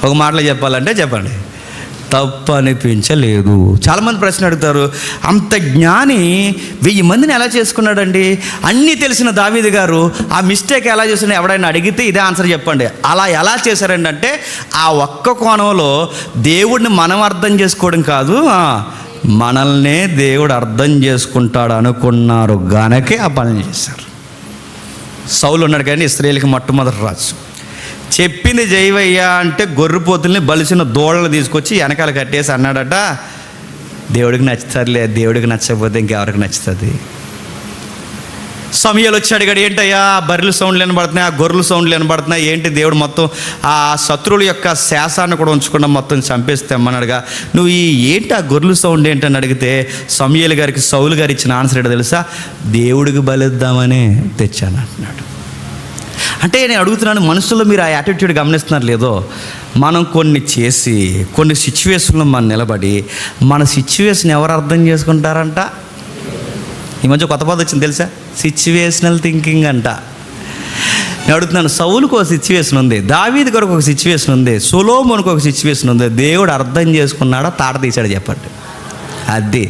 ఒక మాటలో చెప్పాలంటే చెప్పండి, తప్పు అనిపించలేదు. చాలామంది ప్రశ్న అడుగుతారు, అంత జ్ఞాని 1000 మందిని ఎలా చేసుకున్నాడండి? అన్నీ తెలిసిన దావీదు గారు ఆ మిస్టేక్ ఎలా చేసిన ఎవడైనా అడిగితే ఇదే ఆన్సర్ చెప్పండి. అలా ఎలా చేశారండి అంటే, ఆ ఒక్క కోణంలో దేవుడిని మనం అర్థం చేసుకోవడం కాదు, మనల్నే దేవుడు అర్థం చేసుకుంటాడు అనుకున్నారు గనకే ఆ పని చేశారు. సౌలు ఉన్నాడు కానీ ఇశ్రాయేలుకి మొట్టమొదటి రాజు. చెప్పింది జైవయ్యా అంటే గొర్రెపోతుల్ని బలిసిన దూడలు తీసుకొచ్చి వెనకాల కట్టేసి అన్నాడట, దేవుడికి నచ్చుతారులే, దేవుడికి నచ్చకపోతే ఇంకెవరికి నచ్చుతుంది. సమయాలు వచ్చి అడిగాడు, ఏంటయ్యా బర్రెలు సౌండ్లు వినబడుతున్నాయి, ఆ గొర్రెలు సౌండ్లు వినబడుతున్నాయి, ఏంటి దేవుడు మొత్తం ఆ శత్రువుల యొక్క శాసాన్ని కూడా ఉంచకుండా మొత్తం చంపేస్తామన్నాడుగా, నువ్వు ఏంటి ఆ గొర్రెలు సౌండ్ ఏంటని అడిగితే సమూయేలు గారికి సౌలు గారు ఇచ్చిన ఆన్సర్ ఏంటో తెలుసా? దేవుడికి బలిద్దామని తెచ్చాను అంటున్నాడు. అంటే నేను అడుగుతున్నాను, మనుషుల్లో మీరు ఆ యాటిట్యూడ్ గమనిస్తున్నారు లేదో? మనం కొన్ని చేసి కొన్ని సిచ్యువేషన్లో మనం నిలబడి మన సిచ్యువేషన్ ఎవరు అర్థం చేసుకుంటారంట? ఈ మధ్య కొత్త పదం వచ్చింది తెలుసా? సిచ్యువేషనల్ థింకింగ్ అంట. నేను అడుగుతున్నాను, సౌలుకు ఒక సిచ్యువేషన్ ఉంది, దావీదు గారికి ఒక సిచ్యువేషన్ ఉంది, సొలొమోనుకు ఒక సిచ్యువేషన్ ఉంది. దేవుడు అర్థం చేసుకున్నాడా, తాట తీశాడు చెప్పండి? అది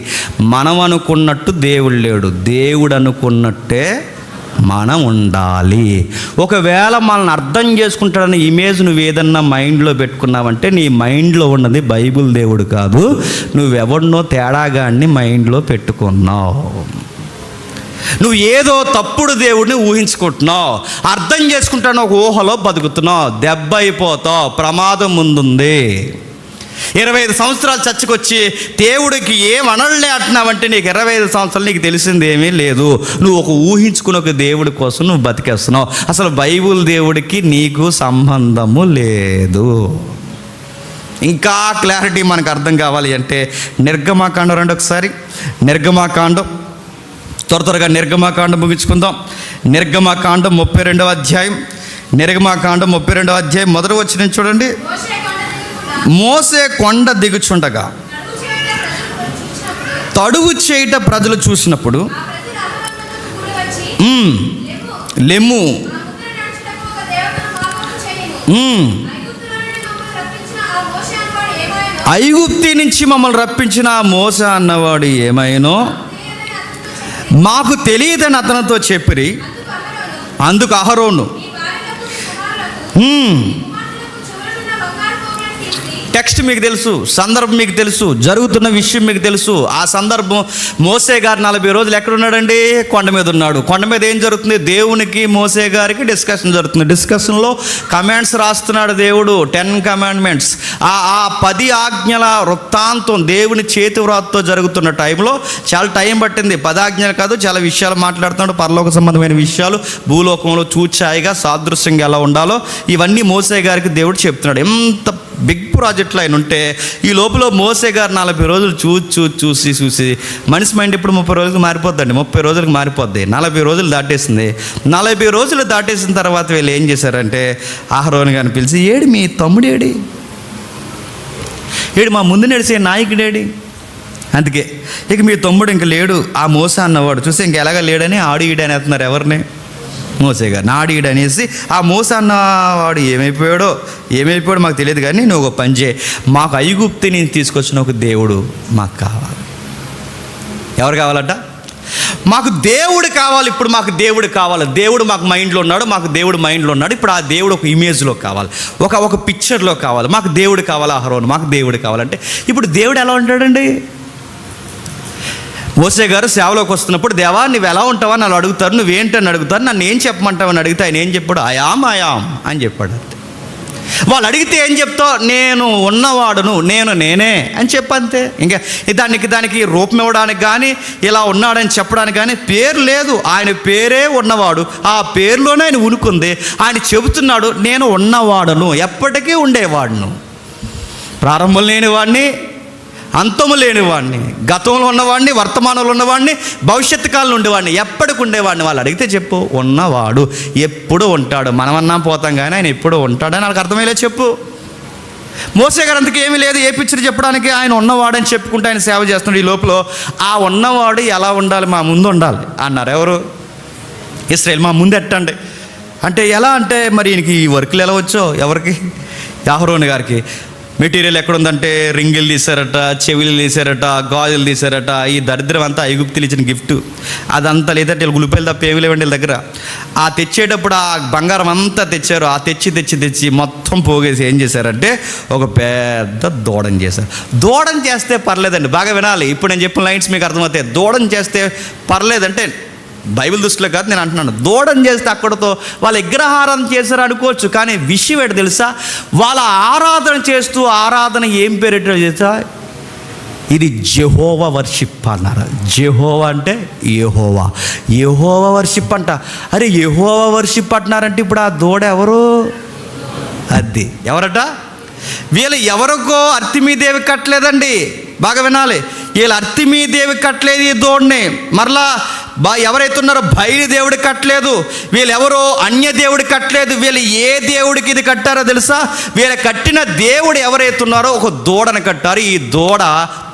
మనం అనుకున్నట్టు దేవుడు లేడు, దేవుడు అనుకున్నట్టే మనం ఉండాలి. ఒకవేళ మనల్ని అర్థం చేసుకుంటాడని ఇమేజ్ నువ్వు ఏదన్నా మైండ్లో పెట్టుకున్నావంటే నీ మైండ్లో ఉన్నది బైబిల్ దేవుడు కాదు, నువ్వెవడినో తేడాగాన్ని మైండ్లో పెట్టుకున్నావు. నువ్వు ఏదో తప్పుడు దేవుడిని ఊహించుకుంటున్నావు, అర్థం చేసుకుంటాను ఒక ఊహలో బతుకుతున్నావు, దెబ్బ అయిపోతావు, ప్రమాదం ముందుంది. 25 సంవత్సరాలు చర్చకొచ్చి దేవుడికి ఏం అనలే అంటున్నావంటే నీకు 25 సంవత్సరాలు నీకు తెలిసింది ఏమీ లేదు. నువ్వు ఒక ఊహించుకుని ఒక దేవుడి కోసం నువ్వు బతికేస్తున్నావు. అసలు బైబిల్ దేవుడికి నీకు సంబంధము లేదు. ఇంకా క్లారిటీ మనకు అర్థం కావాలి అంటే నిర్గమాకాండం రండి ఒకసారి. నిర్గమాకాండం త్వరగా నిర్గమాకాండం ముగించుకుందాం. నిర్గమాకాండం 32వ అధ్యాయం. నిర్గమాకాండం 32వ అధ్యాయం మొదటి వచనం చూడండి. మోసే కొండ దిగుచుండగా తడువు చేయట ప్రజలు చూసినప్పుడు లెమ్ము ఐగుప్తి నుంచి మమ్మల్ని రప్పించిన ఆ మోసే అన్నవాడు ఏమైనో మాకు తెలియదని అతనితో చెప్పిరి. అందుకు అహరోను టెక్స్ట్ మీకు తెలుసు, సందర్భం మీకు తెలుసు, జరుగుతున్న విషయం మీకు తెలుసు. ఆ సందర్భం మోసే గారు 40 రోజులు ఎక్కడున్నాడండి? కొండ మీద ఉన్నాడు. కొండ మీద ఏం జరుగుతుంది? దేవునికి మోసే గారికి డిస్కషన్ జరుగుతుంది. డిస్కషన్లో కమాండ్స్ రాస్తున్నాడు దేవుడు, 10 కమాండ్మెంట్స్. ఆ 10 ఆజ్ఞల వృత్తాంతం దేవుని చేతి వ్రాతతో జరుగుతున్న టైంలో చాలా టైం పట్టింది. 10 ఆజ్ఞలు కాదు, చాలా విషయాలు మాట్లాడుతున్నాడు. పరలోక సంబంధమైన విషయాలు, భూలోకంలో చూచాయిగా సాదృశ్యంగా ఎలా ఉండాలో ఇవన్నీ మోసే గారికి దేవుడు చెప్తున్నాడు. ఎంత బిగ్ ప్రాజెక్ట్లో ఆయన ఉంటే ఈ లోపల మోసే గారు 40 రోజులు చూసి మనిషి మైండ్ ఇప్పుడు 30 రోజులకు మారిపోద్దండి. 30 రోజులకు మారిపోద్ది. 40 రోజులు దాటేసింది. 40 రోజులు దాటేసిన తర్వాత వీళ్ళు ఏం చేశారంటే అహరోను గారిని పిలిచి, ఏడు మీ తమ్ముడేడి, ఏడు మా ముందు నడిచే నాయకుడేడి? అందుకే ఇక మీ తమ్ముడు ఇంక లేడు. ఆ మోసే అన్నవాడు చూసి ఇంక ఎలాగ లేడని ఆడు ఈడని వేస్తున్నారు. ఎవరిని? మోసే గారు. నాడీడు అనేసి ఆ మోసే అన్నవాడు ఏమైపోయాడో మాకు తెలియదు, కానీ నువ్వు ఒక పని చేయి, మాకు ఐగుప్తి నుంచి తీసుకొచ్చిన ఒక దేవుడు మాకు కావాలి. ఎవరు కావాలట? మాకు దేవుడు కావాలి. ఇప్పుడు మాకు దేవుడు కావాలి. దేవుడు మాకు మైండ్లో ఉన్నాడు, మాకు దేవుడు మైండ్లో ఉన్నాడు. ఇప్పుడు ఆ దేవుడు ఒక ఇమేజ్లో కావాలి, ఒక పిక్చర్లో కావాలి. మాకు దేవుడు కావాలి అహరోను, మాకు దేవుడు కావాలంటే ఇప్పుడు దేవుడు ఎలా ఉంటాడండి? మోసే గారు సేవలోకి వస్తున్నప్పుడు, దేవా నువ్వు ఎలా ఉంటావా అని అడుగుతారు, నువ్వేంటని అడుగుతారు, నన్ను ఏం చెప్పమంటావని అడిగితే ఆయన ఏం చెప్పాడు? అయాం అని చెప్పాడు. వాళ్ళు అడిగితే ఏం చెప్తావు? నేను ఉన్నవాడును, నేనే అని చెప్పంతే. ఇంకా దానికి రూపం ఇవ్వడానికి కానీ ఇలా ఉన్నాడని చెప్పడానికి కానీ పేరు లేదు. ఆయన పేరే ఉన్నవాడు, ఆ పేరులోనే ఆయన ఉనుకుంది. ఆయన చెబుతున్నాడు, నేను ఉన్నవాడును, ఎప్పటికీ ఉండేవాడును, ప్రారంభం లేనివాడిని, అంతము లేనివాడిని, గతంలో ఉన్నవాడిని, వర్తమానంలో ఉన్నవాడిని, భవిష్యత్తు కాలంలో ఉండేవాడిని, ఎప్పటికి ఉండేవాడిని. వాళ్ళు అడిగితే చెప్పు, ఉన్నవాడు ఎప్పుడు ఉంటాడు. మనమన్నా పోతాం కానీ ఆయన ఎప్పుడు ఉంటాడని వాళ్ళకి అర్థమయ్యేలా చెప్పు. మోసే గారు అంతకు ఏమీ లేదు, ఏ పిక్చర్ చెప్పడానికి. ఆయన ఉన్నవాడని చెప్పుకుంటే ఆయన సేవ చేస్తున్నాడు. ఈ లోపల ఆ ఉన్నవాడు ఎలా ఉండాలి? మా ముందు ఉండాలి అన్నారు. ఎవరు? ఇశ్రాయేల్. మా ముందు ఎట్టండి అంటే ఎలా అంటే మరి ఈయనకి ఈ వర్క్లు ఎలా వచ్చో? ఎవరికి? అహరోను గారికి. మెటీరియల్ ఎక్కడుందంటే రింగిల్ తీశారట, చెవిలు తీశారట, గాజులు తీశారట. ఈ దరిద్రం అంతా ఐగుప్తులు ఇచ్చిన గిఫ్ట్. అదంతా లేదంటే వీళ్ళు గులిపేలు తప్ప ఏమి లేవండి వీళ్ళ దగ్గర. ఆ తెచ్చేటప్పుడు ఆ బంగారం అంతా తెచ్చారు. ఆ తెచ్చి మొత్తం పోగేసి ఏం చేశారంటే ఒక పెద్ద దూడం చేశారు. దూడం చేస్తే పర్లేదండి, బాగా వినాలి. ఇప్పుడు నేను చెప్పిన లైన్స్ మీకు అర్థమవుతాయి. దూడం చేస్తే పర్లేదంటే బైబిల్ దృష్టిలో కాదు, నేను అంటున్నాను. దూడం చేస్తే అక్కడతో వాళ్ళు విగ్రహారాధన చేశారు అనుకోవచ్చు, కానీ విషయం ఏంటి తెలుసా? వాళ్ళ ఆరాధన చేస్తూ ఆరాధన ఏం పేరెట్టో తెలుసా? ఇది జెహోవా వర్షిప్ అన్నారు. జెహోవా అంటే యెహోవా, యెహోవా వర్షిప్ అంట. అరే యెహోవా వర్షిప్ అంటున్నారంటే ఇప్పుడు ఆ దూడ ఎవరు? అది ఎవరట? వీళ్ళు ఎవరికో అర్తిమీదేవి కట్టలేదండి, బాగా వినాలి. వీళ్ళు అర్తిమీదేవి కట్టలేదు ఈ దూడని. మరలా ఎవరైతే ఉన్నారో బయలు దేవుడి కట్టలేదు. వీళ్ళు ఎవరో అన్య దేవుడి కట్టలేదు. వీళ్ళు ఏ దేవుడికి ఇది కట్టారో తెలుసా? వీళ్ళు కట్టిన దేవుడు ఎవరైతే ఉన్నారో ఒక దూడను కట్టారు. ఈ దూడ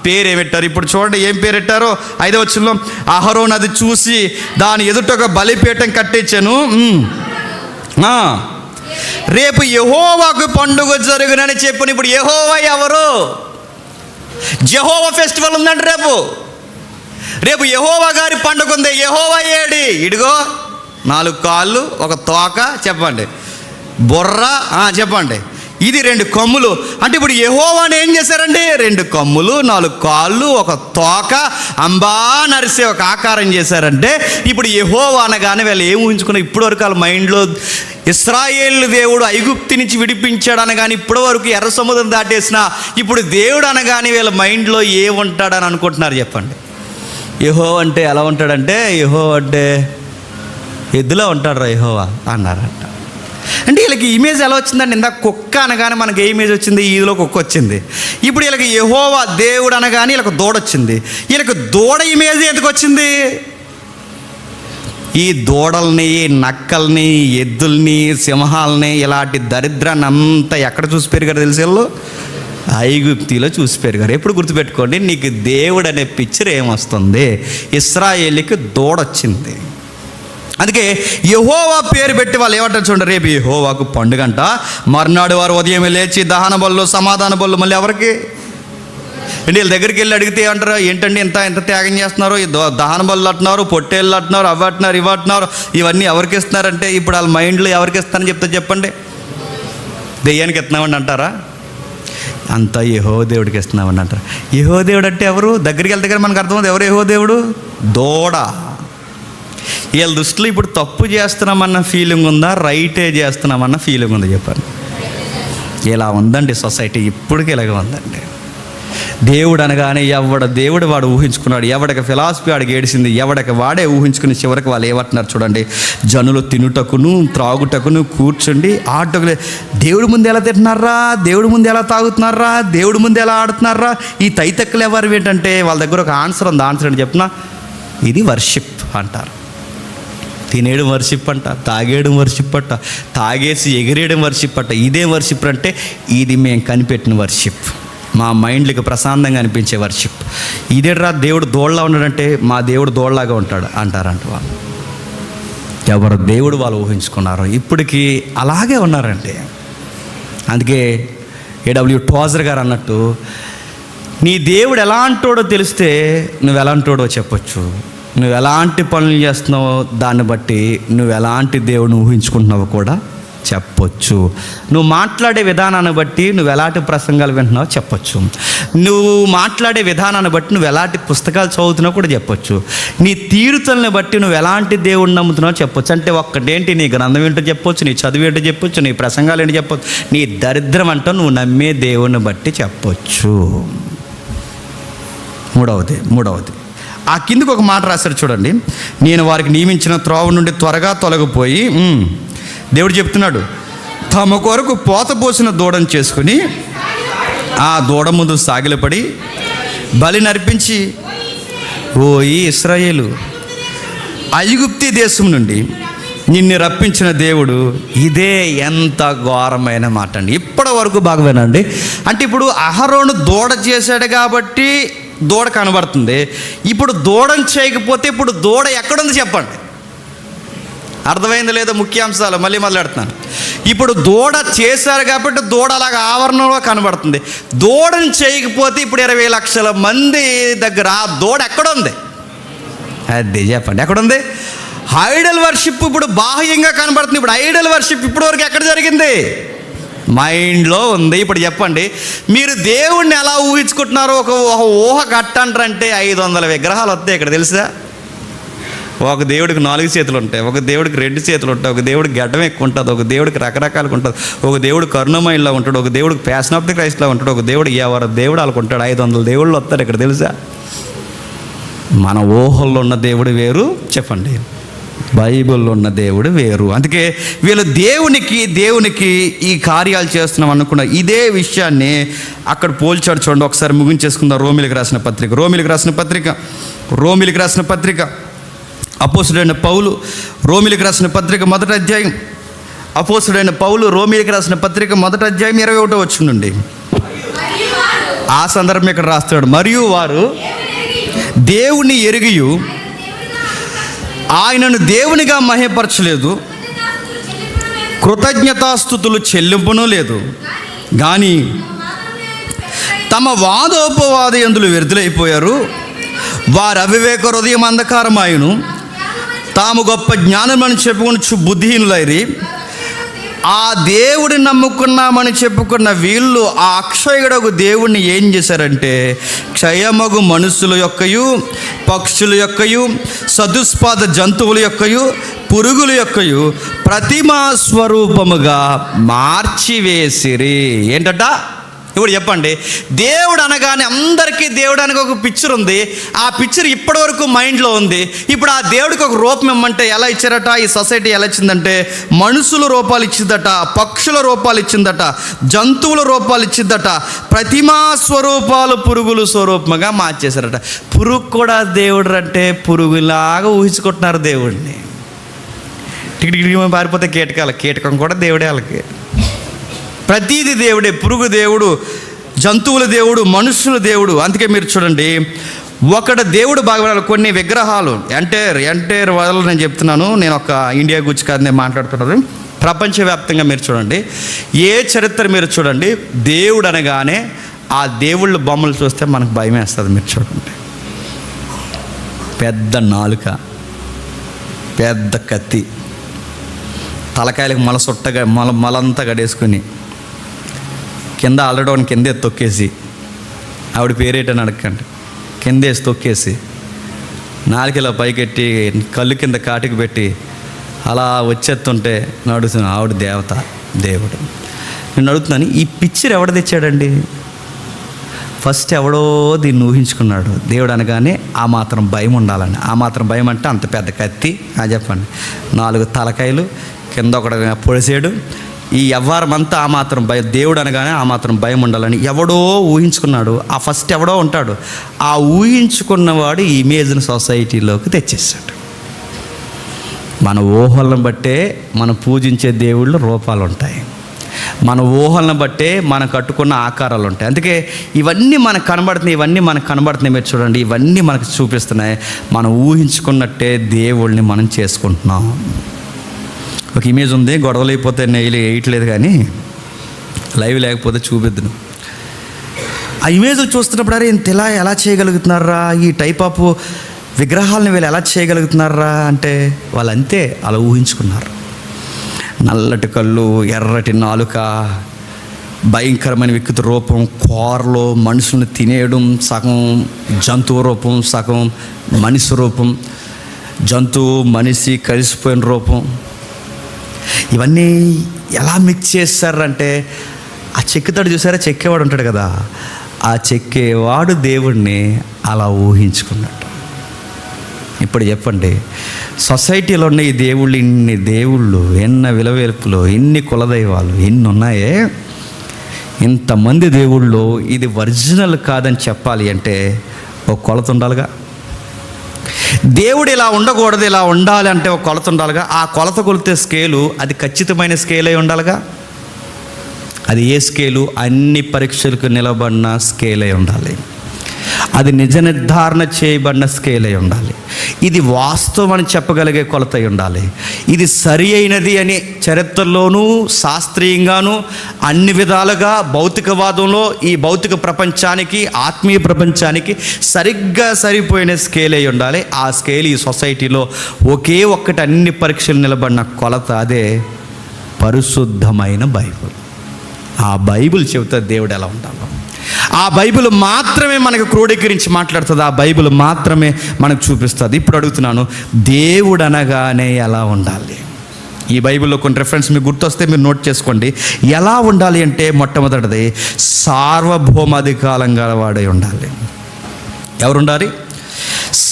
పేరేమిట్టారు? ఇప్పుడు చూడండి ఏం పేరెట్టారో. 5వ వచనంలో అహరోను అది చూసి దాని ఎదుట ఒక బలిపీఠం కట్టించాను. రేపు యెహోవాకు పండుగ జరుగునని చెప్పిన. ఇప్పుడు యెహోవా ఎవరు? జెహోవా ఫెస్టివల్ ఉందండి రేపు యెహోవా గారి పండుగ ఉంది. యెహోవా ఏడి? ఇడిగో 4 కాళ్ళు, ఒక తోక, చెప్పండి, బొర్ర, చెప్పండి, ఇది 2 కొమ్ములు. అంటే ఇప్పుడు యెహోవాని ఏం చేశారండి? 2 కొమ్ములు, 4 కాళ్ళు, ఒక తోక, అంబా నరిసే ఒక ఆకారం చేశారంటే ఇప్పుడు యెహోవా అనగానే వీళ్ళు ఏం ఊహించుకున్నారు? ఇప్పటి వరకు వాళ్ళ మైండ్లో ఇశ్రాయేలు దేవుడు ఐగుప్తు నుంచి విడిపించాడు అనగానే ఇప్పటి వరకు ఎర్ర సముద్రం దాటేసిన ఇప్పుడు దేవుడు అనగానే వీళ్ళ మైండ్లో ఏముంటాడని అనుకుంటున్నారు? చెప్పండి. యెహోవా అంటే ఎలా ఉంటాడంటే, యెహోవా అంటే ఎద్దులా ఉంటాడు రా యెహోవా అన్నారంట. అంటే వీళ్ళకి ఇమేజ్ ఎలా వచ్చిందండి? ఇందాక కుక్క అనగానే మనకి ఏ ఇమేజ్ వచ్చింది? ఈదులో కుక్క వచ్చింది. ఇప్పుడు వీళ్ళకి యెహోవా దేవుడు అనగానే వీళ్ళకి దూడ వచ్చింది. వీళ్ళకి దూడ ఇమేజ్ ఎందుకు వచ్చింది? ఈ దూడల్ని, నక్కల్ని, ఎద్దుల్ని, సింహాలని, ఇలాంటి దరిద్రాన్ని అంతా ఎక్కడ చూసి పెరిగారు తెలుసు? వీళ్ళు ఐగుప్తిలో చూసి పెరిగారు. ఎప్పుడు గుర్తుపెట్టుకోండి, నీకు దేవుడు అనే పిక్చర్ ఏమొస్తుంది? ఇశ్రాయేలుకి దూడొచ్చింది. అందుకే యెహోవా పేరు పెట్టి వాళ్ళు ఏమంటారు చూడండి, రేపు యెహోవాకు పండుగ అంట. మర్నాడు వారు ఉదయం లేచి దహన బళ్ళు, సమాధాన బళ్ళు మళ్ళీ ఎవరికి? అంటే వీళ్ళ దగ్గరికి వెళ్ళి అడిగితే ఏమంటారు? ఏంటండి ఎంత త్యాగం చేస్తున్నారు? దహన బళ్ళు అంటున్నారు, పొట్టేళ్ళు అంటున్నారు, అవి అంటున్నారు, ఇవి అంటున్నారు. ఇవన్నీ ఎవరికి ఇస్తున్నారంటే ఇప్పుడు వాళ్ళ మైండ్లో ఎవరికి ఇస్తారని చెప్తే చెప్పండి. దెయ్యానికి ఇస్తున్నామని అంటారా? అంతా యెహోవా దేవుడికి ఇస్తున్నామని అంటారు. యెహోవా దేవుడు అంటే ఎవరు? దగ్గరికి వెళ్తే మనకు అర్థమవుతుంది ఎవరు యెహోవా దేవుడు? దూడ. వీళ్ళ దృష్టిలో ఇప్పుడు తప్పు చేస్తున్నామన్న ఫీలింగ్ ఉందా, రైటే చేస్తున్నామన్న ఫీలింగ్ ఉందా? చెప్పండి. ఇలా ఉందండి సొసైటీ, ఇప్పటికీ ఇలాగే ఉందండి. దేవుడు అనగానే దేవుడు వాడు ఊహించుకున్నాడు. ఎవడికి ఫిలాసఫీ వాడికి ఏడిసింది, ఎవడికి వాడే ఊహించుకుని చివరికి వాళ్ళు ఏమంటున్నారు చూడండి, జనులు తినుటకును త్రాగుటకును కూర్చుండి ఆటకు. దేవుడి ముందు ఎలా తింటున్నారా? దేవుడి ముందు ఎలా తాగుతున్నారా? దేవుడి ముందు ఎలా ఆడుతున్నారా? ఈ తైతక్కులు ఎవరు ఏంటంటే వాళ్ళ దగ్గర ఒక ఆన్సర్ ఉంది. ఆన్సర్ అని చెప్పిన, ఇది వర్షిప్ అంటారు. తినేయడం వర్షిప్ అంట, తాగేయడం వర్షిప్ అంట, తాగేసి ఎగిరేయడం వర్షిప్ అంట. ఇదే వర్షిప్ అంటే ఇది మేము కనిపెట్టిన వర్షిప్, మా మైండ్లకు ప్రశాంతంగా అనిపించే వర్షిప్. ఇదేట్రా దేవుడు దోళ్ళలా ఉన్నాడంటే మా దేవుడు దోళ్ళలాగా ఉంటాడు అంటారంట వాళ్ళు. ఎవరు దేవుడు వాళ్ళు ఊహించుకున్నారు, ఇప్పటికీ అలాగే ఉన్నారంటే. అందుకే A.W. టోజర్ గారు అన్నట్టు, నీ దేవుడు ఎలాంటోడో తెలిస్తే నువ్వు ఎలాంటోడో చెప్పొచ్చు. నువ్వు ఎలాంటి పనులు చేస్తున్నావో దాన్ని బట్టి నువ్వు ఎలాంటి దేవుడిని ఊహించుకుంటున్నావో కూడా చెప్పొచ్చు. నువ్వు మాట్లాడే విధానాన్ని బట్టి నువ్వు ఎలాంటి ప్రసంగాలు వింటున్నావో చెప్పొచ్చు. నువ్వు మాట్లాడే విధానాన్ని బట్టి నువ్వు ఎలాంటి పుస్తకాలు చదువుతున్నావో కూడా చెప్పొచ్చు. నీ తీరుతల్ని బట్టి నువ్వు ఎలాంటి దేవుడిని నమ్ముతున్నావో చెప్పొచ్చు. అంటే ఒక్కటేంటి, నీ గ్రంథం ఏంటో చెప్పొచ్చు, నీ చదువు ఏంటో చెప్పొచ్చు, నీ ప్రసంగాలు ఏంటో చెప్పొచ్చు, నీ దరిద్రం అంటూ నువ్వు నమ్మే దేవుడిని బట్టి చెప్పొచ్చు. మూడవది ఆ కిందకు ఒక మాట రాశారు చూడండి, నేను వారికి నియమించిన త్రోవ నుండి త్వరగా తొలగిపోయి, దేవుడు చెప్తున్నాడు, తమ కొరకు పోత పోసిన దూడను చేసుకుని ఆ దూడ ముందు సాగిలపడి బలి నర్పించి, ఓ ఈ ఇశ్రాయేలు, ఐగుప్తి దేశం నుండి నిన్ను రప్పించిన దేవుడు ఇదే. ఎంత ఘోరమైన మాట అండి. ఇప్పటి వరకు బాగా వినండి. అంటే ఇప్పుడు అహరోను దూడ చేశాడు కాబట్టి దూడ కనబడుతుంది. ఇప్పుడు దూడను చేయకపోతే ఇప్పుడు దూడ ఎక్కడుంది చెప్పండి? అర్థమైంది లేదో ముఖ్యాంశాలు మళ్ళీ మొదలెడుతున్నాను. ఇప్పుడు దూడ చేశారు కాబట్టి దూడ అలాగా ఆవరణలో కనబడుతుంది. దూడని చేయకపోతే ఇప్పుడు 20 లక్షల మంది దగ్గర ఆ దూడ ఎక్కడుంది? అది చెప్పండి, ఎక్కడుంది? ఐడల్ వర్షిప్ ఇప్పుడు బాహ్యంగా కనబడుతుంది. ఇప్పుడు ఐడల్ వర్షిప్ ఇప్పటి వరకు ఎక్కడ జరిగింది? మైండ్లో ఉంది. ఇప్పుడు చెప్పండి, మీరు దేవుణ్ణి ఎలా ఊహించుకుంటున్నారో ఒక ఊహ కట్టంటారంటే 500 విగ్రహాలు వస్తాయి ఇక్కడ, తెలుసా? ఒక దేవుడికి 4 చేతులు ఉంటాయి, ఒక దేవుడికి 2 చేతులు ఉంటాయి, ఒక దేవుడికి గడ్డం ఎక్కువ ఉంటుంది, ఒక దేవుడికి రకరకాలుగా ఉంటుంది, ఒక దేవుడు కరుణమయంలో ఉంటాడు, ఒక దేవుడికి ప్యాషన్ ఆఫ్ ది క్రైస్ట్లో ఉంటాడు, ఒక దేవుడు ఎవరు దేవుడు అనుకుంటాడు. 500 దేవుళ్ళు వస్తారు ఇక్కడ, తెలుసా? మన ఊహల్లో ఉన్న దేవుడు వేరు, చెప్పండి, బైబిల్లో ఉన్న దేవుడు వేరు. అందుకే వీళ్ళు దేవునికి ఈ కార్యాలు చేస్తున్నాం అనుకున్న ఇదే విషయాన్ని అక్కడ పోల్చాడు. చూడండి, ఒకసారి ముగించేసుకుందాం. రోమిలికి రాసిన పత్రిక అపోస్తుడైన పౌలు రోమిలికి రాసిన పత్రిక మొదటి అధ్యాయం. అపోస్తుడైన పౌలు రోమిలికి రాసిన పత్రిక మొదటి అధ్యాయం 21వ వచనం నుండి ఆ సందర్భం ఇక్కడ రాస్తాడు. మరియు వారు దేవుని ఎరిగియు ఆయనను దేవునిగా మహిమపరచలేదు, కృతజ్ఞతాస్తుతులు చెల్లింపును లేదు, కానీ తమ వాదోపవాదయందులు వ్యర్థులైపోయారు. వారు అవివేక హృదయం అంధకారమాయును, తాము గొప్ప జ్ఞానమని చెప్పుకొనొచ్చు బుద్ధిహీనులైరి. ఆ దేవుడిని నమ్ముకున్నామని చెప్పుకున్న వీళ్ళు ఆ అక్షయుడకు దేవుణ్ణి ఏం చేశారంటే క్షయమగు మనుషుల యొక్కయు, పక్షుల యొక్కయు, సదుస్పాద జంతువుల యొక్కయు, పురుగుల యొక్కయు ప్రతిమా స్వరూపముగా మార్చివేసిరి. ఏంటట? ఇప్పుడు చెప్పండి, దేవుడు అనగానే అందరికీ దేవుడు అనగా ఒక పిక్చర్ ఉంది. ఆ పిక్చర్ ఇప్పటి వరకు మైండ్లో ఉంది. ఇప్పుడు ఆ దేవుడికి ఒక రూపం ఇమ్మంటే ఎలా ఇచ్చారట? ఈ సొసైటీ ఎలా ఇచ్చిందంటే మనుషుల రూపాలు ఇచ్చిందట, పక్షుల రూపాలు ఇచ్చిందట, జంతువుల రూపాలు ఇచ్చిందట, ప్రతిమా స్వరూపాలు పురుగులు స్వరూపంగా మార్చేశారట. పురుగు కూడా దేవుడు అంటే పురుగులాగా ఊహించుకుంటున్నారు దేవుడిని. టికిటికి పారిపోతే కీటకం కూడా దేవుడే వాళ్ళకి. ప్రతీది దేవుడే. పురుగు దేవుడు, జంతువుల దేవుడు, మనుషుల దేవుడు. అందుకే మీరు చూడండి, ఒకటి దేవుడు బాగా కొన్ని విగ్రహాలు ఎంటైర్ వరల్డ్ నేను చెప్తున్నాను, నేను ఒక ఇండియా గురించి కాదు నేను మాట్లాడుతున్నాను, ప్రపంచవ్యాప్తంగా మీరు చూడండి, ఏ చరిత్ర మీరు చూడండి, దేవుడు అనగానే ఆ దేవుళ్ళ బొమ్మలు చూస్తే మనకు భయం వేస్తుంది. మీరు చూడండి, పెద్ద నాలుక, పెద్ద కత్తి, తలకాయలకు మలంతా గడేసుకుని కింద ఆల్రెడీ కిందే తొక్కేసి, ఆవిడ పేరేటని అడగండి, కిందేసి తొక్కేసి నాలుకలా పైకెట్టి కళ్ళు కింద కాటికి పెట్టి అలా వచ్చేస్తుంటే నడుస్తున్నాను, ఆవిడ దేవత దేవుడు. నేను అడుగుతున్నాను, ఈ పిక్చర్ ఎవడ తెచ్చాడండి? ఫస్ట్ ఎవడో దీన్ని ఊహించుకున్నాడు. దేవుడు అనగానే ఆ మాత్రం భయం ఉండాలని. ఆ మాత్రం భయం అంటే అంత పెద్ద కత్తి, చెప్పండి, 4 తలకాయలు, కింద ఒకటి పొడిసేడు, ఈ వ్యవహారం అంతా ఆ మాత్రం భయం. దేవుడు అనగానే ఆ మాత్రం భయం ఉండాలని ఎవడో ఊహించుకున్నాడు. ఆ ఫస్ట్ ఎవడో ఉంటాడు, ఆ ఊహించుకున్నవాడు ఈ ఇమేజ్ని సొసైటీలోకి తెచ్చేసాడు. మన ఊహలను బట్టే మనం పూజించే దేవుళ్ళు రూపాలు ఉంటాయి, మన ఊహలను బట్టే మనం కట్టుకున్న ఆకారాలు ఉంటాయి. అందుకే ఇవన్నీ మనకు కనబడుతున్నాయి. మీరు చూడండి, ఇవన్నీ మనకు చూపిస్తున్నాయి. మనం ఊహించుకున్నట్టే దేవుళ్ళని మనం చేసుకుంటున్నాం. ఒక ఇమేజ్ ఉంది, గొడవలు అయిపోతే నెయ్యి వేయట్లేదు, కానీ లైవ్ లేకపోతే చూపిద్దును. ఆ ఇమేజ్ చూస్తున్నప్పుడు అరే ఇంత ఎలా చేయగలుగుతున్నారా, ఈ టైప్ ఆఫ్ విగ్రహాలను వీళ్ళు ఎలా చేయగలుగుతున్నారా అంటే వాళ్ళు అంతే అలా ఊహించుకున్నారు. నల్లటి కళ్ళు, ఎర్రటి నాలుక, భయంకరమైన వికృతి రూపం, కోరలో మనుషులను తినేయడం, సగం జంతువు రూపం, సగం మనిషి రూపం, జంతువు మనిషి కలిసిపోయిన రూపం. ఇవన్నీ ఎలా మిక్స్ చేస్తారంటే ఆ చెక్కుతాడు చూసారా, చెక్కేవాడు ఉంటాడు కదా, ఆ చెక్కేవాడు దేవుణ్ణి అలా ఊహించుకున్నాడు. ఇప్పుడు చెప్పండి, సొసైటీలో ఉన్న ఈ దేవుళ్ళు, ఇన్ని దేవుళ్ళు, ఎన్న విలవేల్పులు, ఇన్ని కులదైవాలు ఎన్ని ఉన్నాయే, ఇంతమంది దేవుళ్ళు ఇది ఒరిజినల్ కాదని చెప్పాలి అంటే ఒక కొలత ఉండాలిగా. దేవుడు ఇలా ఉండకూడదు, ఇలా ఉండాలి అంటే ఒక కొలత ఉండాలిగా. ఆ కొలత కొలితే స్కేలు అది ఖచ్చితమైన స్కేల్ అయి ఉండాలిగా. అది ఏ స్కేలు? అన్ని పరీక్షలకు నిలబడిన స్కేల్ అయి ఉండాలి. అది నిజ నిర్ధారణ చేయబడిన స్కేల్ అయి ఉండాలి. ఇది వాస్తవం అని చెప్పగలిగే కొలత అయి ఉండాలి. ఇది సరి అయినది అని చరిత్రలోనూ శాస్త్రీయంగాను అన్ని విధాలుగా భౌతికవాదంలో ఈ భౌతిక ప్రపంచానికి ఆత్మీయ ప్రపంచానికి సరిగ్గా సరిపోయిన స్కేల్ అయి ఉండాలి. ఆ స్కేల్ ఈ సొసైటీలో ఒకే ఒక్కటి అన్ని పరీక్షలు నిలబడిన కొలత, అదే పరిశుద్ధమైన బైబిల్. ఆ బైబిల్ చెబుతుంది దేవుడు ఎలా ఉండాలో. ఆ బైబిల్ మాత్రమే మనకు క్రోడీకరించి మాట్లాడుతుంది. ఆ బైబిల్ మాత్రమే మనకు చూపిస్తుంది. ఇప్పుడు అడుగుతున్నాను, దేవుడు అనగానే ఎలా ఉండాలి? ఈ బైబిల్లో కొన్ని రెఫరెన్స్ మీకు గుర్తొస్తే మీరు నోట్ చేసుకోండి. ఎలా ఉండాలి అంటే, మొట్టమొదటిది సార్వభౌమాధికారం గలవాడై ఉండాలి. ఎవరు ఉండాలి?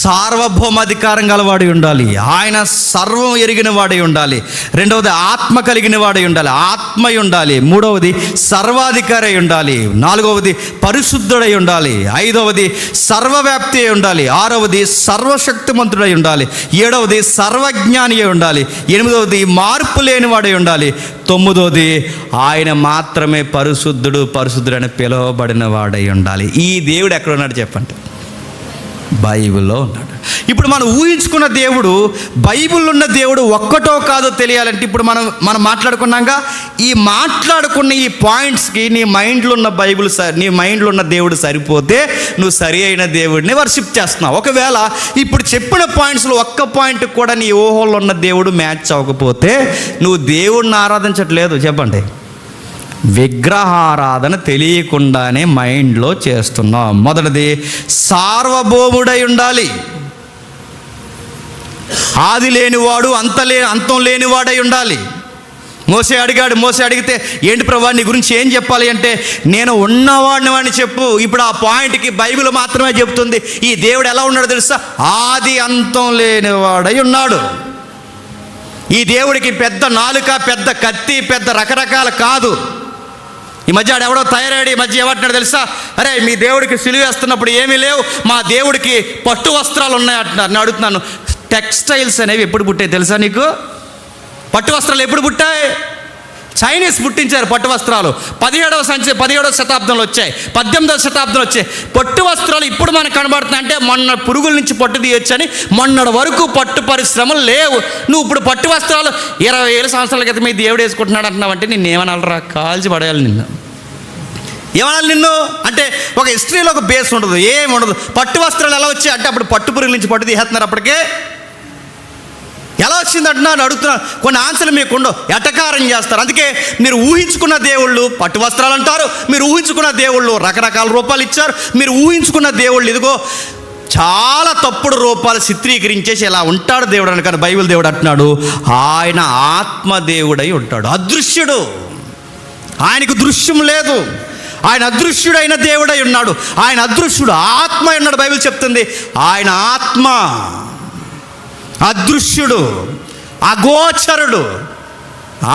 సార్వభౌమాధికారం గలవాడై ఉండాలి. ఆయన సర్వం ఎరిగిన వాడై ఉండాలి. రెండవది ఆత్మ కలిగిన వాడై ఉండాలి, ఆత్మ ఉండాలి. మూడవది సర్వాధికారి అయి ఉండాలి. నాలుగవది పరిశుద్ధుడై ఉండాలి. ఐదవది సర్వవ్యాప్తి అయి ఉండాలి. ఆరవది సర్వశక్తిమంతుడై ఉండాలి. ఏడవది సర్వజ్ఞాని అయి ఉండాలి. ఎనిమిదవది మార్పు లేని వాడై ఉండాలి. తొమ్మిదవది ఆయన మాత్రమే పరిశుద్ధుడు అని పిలువబడిన వాడై ఉండాలి. ఈ దేవుడు ఎక్కడ ఉన్నాడు చెప్పండి? బైబిల్లో ఉన్నాడు. ఇప్పుడు మనం ఊహించుకున్న దేవుడు, బైబిల్లో ఉన్న దేవుడు ఒక్కటో కాదో తెలియాలంటే ఇప్పుడు మనం మాట్లాడుకున్నాగా, ఈ మాట్లాడుకున్న ఈ పాయింట్స్కి నీ మైండ్లో ఉన్న బైబిల్ నీ మైండ్లో ఉన్న దేవుడు సరిపోతే నువ్వు సరి అయిన దేవుడిని వర్షిప్ చేస్తున్నావు. ఒకవేళ ఇప్పుడు చెప్పిన పాయింట్స్లో ఒక్క పాయింట్ కూడా నీ ఊహల్లో ఉన్న దేవుడు మ్యాచ్ అవ్వకపోతే నువ్వు దేవుడిని ఆరాధించట్లేదు. చెప్పండి, విగ్రహారాధన తెలియకుండానే మైండ్లో చేస్తున్నాం. మొదటిది సార్వభౌముడై ఉండాలి. ఆది లేనివాడు, అంతం లేనివాడై ఉండాలి. మోసే అడిగితే ఏంటి ప్రభా నీ గురించి ఏం చెప్పాలి అంటే, నేను ఉన్నవాడిని అని చెప్పు. ఇప్పుడు ఆ పాయింట్కి బైబిల్ మాత్రమే చెప్తుంది ఈ దేవుడు ఎలా ఉన్నాడో తెలుసా? ఆది అంతం లేనివాడై ఉన్నాడు. ఈ దేవుడికి పెద్ద నాలుక, పెద్ద కత్తి, పెద్ద రకరకాల కాదు. ఈ మధ్య ఎవడో తయారయ్యాడు. ఈ మధ్య ఏమంటున్నాడు తెలుసా? అరే మీ దేవుడికి సిలువ వేస్తున్నప్పుడు ఏమీ లేవు, మా దేవుడికి పట్టు వస్త్రాలు ఉన్నాయంటున్నారు. నేను అడుగుతున్నాను, టెక్స్టైల్స్ అనేవి ఎప్పుడు పుట్టాయి తెలుసా నీకు? పట్టు వస్త్రాలు ఎప్పుడు పుట్టాయి? చైనీస్ పుట్టించారు పట్టు వస్త్రాలు. 17వ శతాబ్దంలో వచ్చాయి, 18వ శతాబ్దంలో వచ్చాయి. పట్టు వస్త్రాలు ఇప్పుడు మనకు కనబడుతున్నాయి అంటే మొన్న పురుగుల నుంచి పట్టు తీయొచ్చని మొన్నటి వరకు పట్టు పరిశ్రమలు లేవు. నువ్వు ఇప్పుడు పట్టు వస్త్రాలు 20,000 సంవత్సరాల క్రితం మీ దేవుడు వేసుకుంటున్నాడు అంటున్నావంటే నిన్ను ఏమనాలరా? కాల్చి పడేయాలి నిన్ను. ఏమనాలి నిన్ను అంటే? ఒక హిస్టరీలో ఒక బేస్ ఉండదు, ఏమి ఉండదు. పట్టు వస్త్రాలు ఎలా వచ్చాయి అంటే అప్పుడు పట్టు పురుగుల నుంచి పట్టు తీసేస్తున్నారు. అప్పటికే ఎలా వచ్చిందంటున్నాను అడుగుతున్నాను. కొన్ని ఆన్సర్లు మీకుండో ఎటకారం చేస్తారు. అందుకే మీరు ఊహించుకున్న దేవుళ్ళు పట్టు వస్త్రాలు అంటారు, మీరు ఊహించుకున్న దేవుళ్ళు రకరకాల రూపాలు ఇచ్చారు, మీరు ఊహించుకున్న దేవుళ్ళు ఇదిగో చాలా తప్పుడు రూపాలు చిత్రీకరించేసి ఇలా ఉంటాడు దేవుడు అని. కానీ బైబిల్ దేవుడు అంటున్నాడు ఆయన ఆత్మదేవుడై ఉంటాడు, అదృశ్యుడు. ఆయనకు దృశ్యం లేదు, ఆయన అదృశ్యుడైన దేవుడై ఉన్నాడు. ఆయన అదృశ్యుడు, ఆత్మ ఉన్నాడు. బైబిల్ చెప్తుంది ఆయన ఆత్మ, అదృశ్యుడు, అగోచరుడు.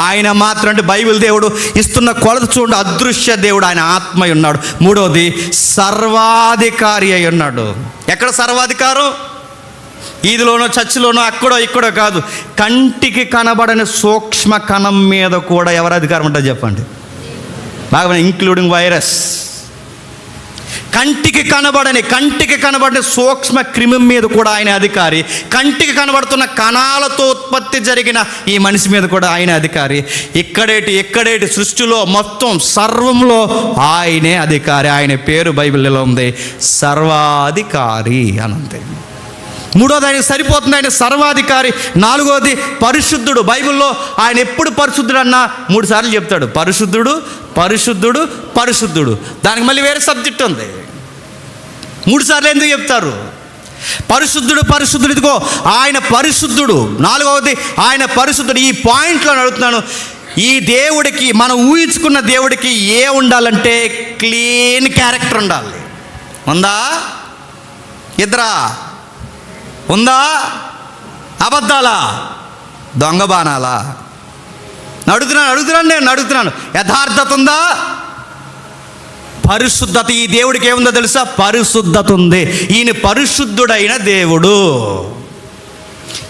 ఆయన మాత్రం అంటే బైబిల్ దేవుడు ఇస్తున్న కొలత చూడండి, అదృశ్య దేవుడు, ఆయన ఆత్మ ఉన్నాడు. మూడవది సర్వాధికారి అయి ఉన్నాడు. ఎక్కడ సర్వాధికారం? ఈదిలోనో చర్చిలోనో అక్కడో ఇక్కడో కాదు, కంటికి కనబడని సూక్ష్మ కణం మీద కూడా ఎవరు అధికారం ఉంటుంది చెప్పండి? బాగా ఇంక్లూడింగ్ వైరస్. కంటికి కనబడని సూక్ష్మ క్రిమి మీద కూడా ఆయన అధికారి. కంటికి కనబడుతున్న కణాలతో ఉత్పత్తి జరిగిన ఈ మనిషి మీద కూడా ఆయన అధికారి. ఎక్కడేటి సృష్టిలో మొత్తం సర్వంలో ఆయనే అధికారి. ఆయన పేరు బైబిల్లో ఉంది సర్వాధికారి అనంతే. మూడోది ఆయన సరిపోతుంది, ఆయన సర్వాధికారి. నాలుగోది పరిశుద్ధుడు. బైబిల్లో ఆయన ఎప్పుడు పరిశుద్ధుడు అన్నా 3 సార్లు చెప్తాడు, పరిశుద్ధుడు పరిశుద్ధుడు పరిశుద్ధుడు. దానికి మళ్ళీ వేరే సబ్జెక్ట్ ఉంది. 3 సార్లు ఎందుకు చెప్తారు? పరిశుద్ధుడు ఇదిగో ఆయన పరిశుద్ధుడు. నాలుగవది ఆయన పరిశుద్ధుడు. ఈ పాయింట్లో అడుగుతున్నాను, ఈ దేవుడికి మనం ఊహించుకున్న దేవుడికి ఏ ఉండాలంటే క్లీన్ క్యారెక్టర్ ఉండాలి. ఉందా? ఇద్దరా? ఉందా? అబద్ధాలా? దొంగ బాణాలా? అడుగుతున్నాను యథార్థత ఉందా? పరిశుద్ధత. ఈ దేవుడికి ఏముందో తెలుసా? పరిశుద్ధత ఉంది. ఈయన పరిశుద్ధుడైన దేవుడు.